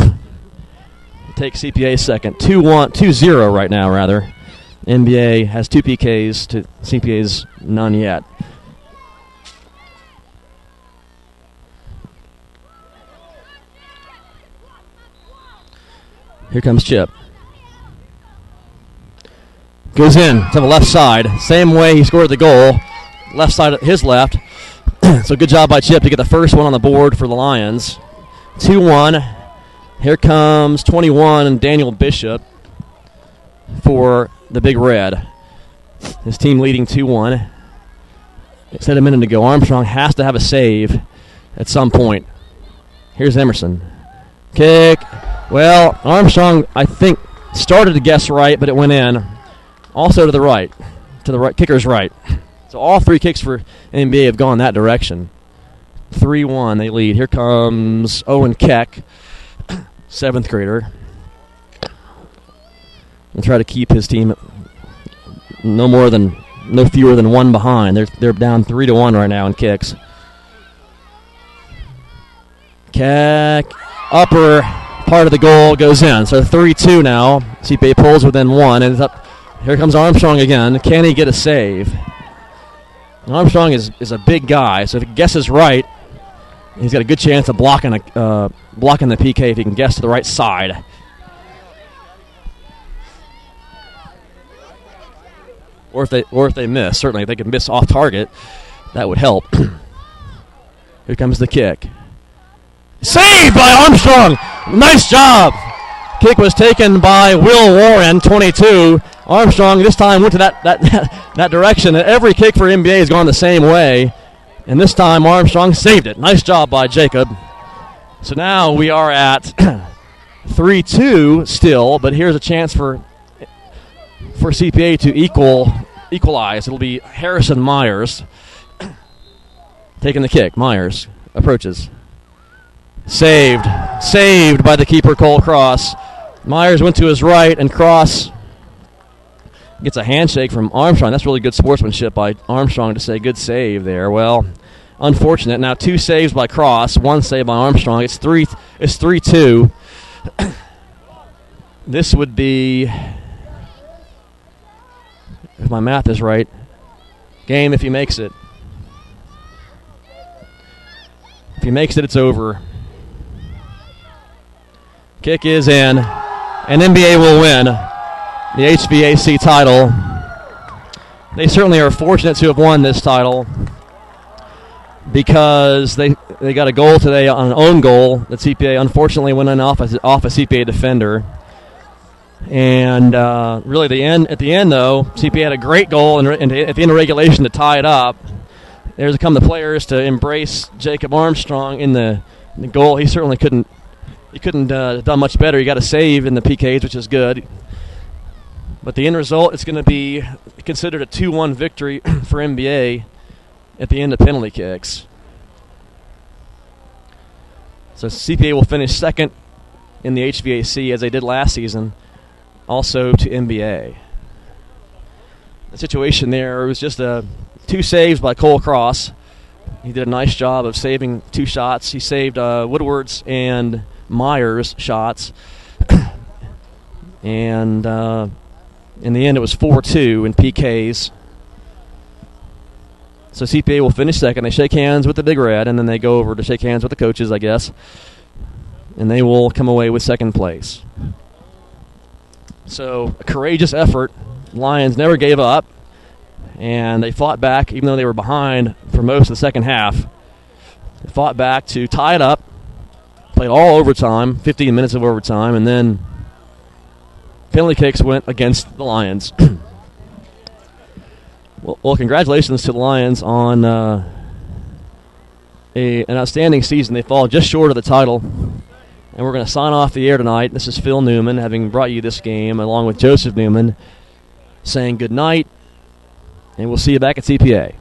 Take CPA second. 2-0 right now, rather. NBA has 2 PKs to CPA's none yet. Here comes Chip. Goes in to the left side. Same way he scored the goal. Left side, his left. So good job by Chip to get the first one on the board for the Lions. 2-1. Here comes 21, Daniel Bishop for the Big Red. His team leading 2-1. It said a minute ago, Armstrong has to have a save at some point. Here's Emerson. Kick. Well, Armstrong, I think, started to guess right, but it went in. Also to the right, kicker's right. So all three kicks for NBA have gone that direction. 3-1, they lead. Here comes Owen Keck, 7th grader. And try to keep his team no fewer than one behind. They're down 3-1 right now in kicks. Keck, upper part of the goal goes in. So 3-2 now. CPA pulls within one, and it's up. Here comes Armstrong again. Can he get a save? Armstrong is a big guy, so if he guesses right, he's got a good chance of blocking the PK if he can guess to the right side. Or if they miss, certainly if they can miss off target, that would help. Here comes the kick. Saved by Armstrong! Nice job! Kick was taken by Will Warren, 22. Armstrong this time went to that direction. Every kick for NBA has gone the same way. And this time Armstrong saved it. Nice job by Jacob. So now we are at 3-2 still, but here's a chance for CPA to equalize. It'll be Harrison Myers taking the kick. Myers approaches. Saved by the keeper, Cole Cross. Myers went to his right, and Cross gets a handshake from Armstrong. That's really good sportsmanship by Armstrong to say good save there. Well, unfortunate. Now 2 saves by Cross, 1 save by Armstrong. It's 3-2. This would be, if my math is right, game if he makes it. If he makes it, it's over. Kick is in, and NBA will win the HVAC title. They certainly are fortunate to have won this title because they got a goal today on an own goal that CPA unfortunately went in off a CPA defender. And really at the end, though, CPA had a great goal and at the end of regulation to tie it up. There's come the players to embrace Jacob Armstrong in the goal. He certainly couldn't have done much better. He got a save in the PKs, which is good. But the end result, it's going to be considered a 2-1 victory for NBA at the end of penalty kicks. So CPA will finish second in the HVAC as they did last season, also to NBA. The situation there was just 2 saves by Cole Cross. He did a nice job of saving 2 shots. He saved Woodward's and Myers' shots. And in the end, it was 4-2 in PKs. So CPA will finish second. They shake hands with the Big Red, and then they go over to shake hands with the coaches, I guess. And they will come away with second place. So a courageous effort. Lions never gave up, and they fought back, even though they were behind for most of the second half. They fought back to tie it up, played all overtime, 15 minutes of overtime, and then penalty kicks went against the Lions. Well, congratulations to the Lions on an outstanding season. They fall just short of the title. And we're going to sign off the air tonight. This is Phil Newman, having brought you this game, along with Joseph Newman, saying good night, and we'll see you back at CPA.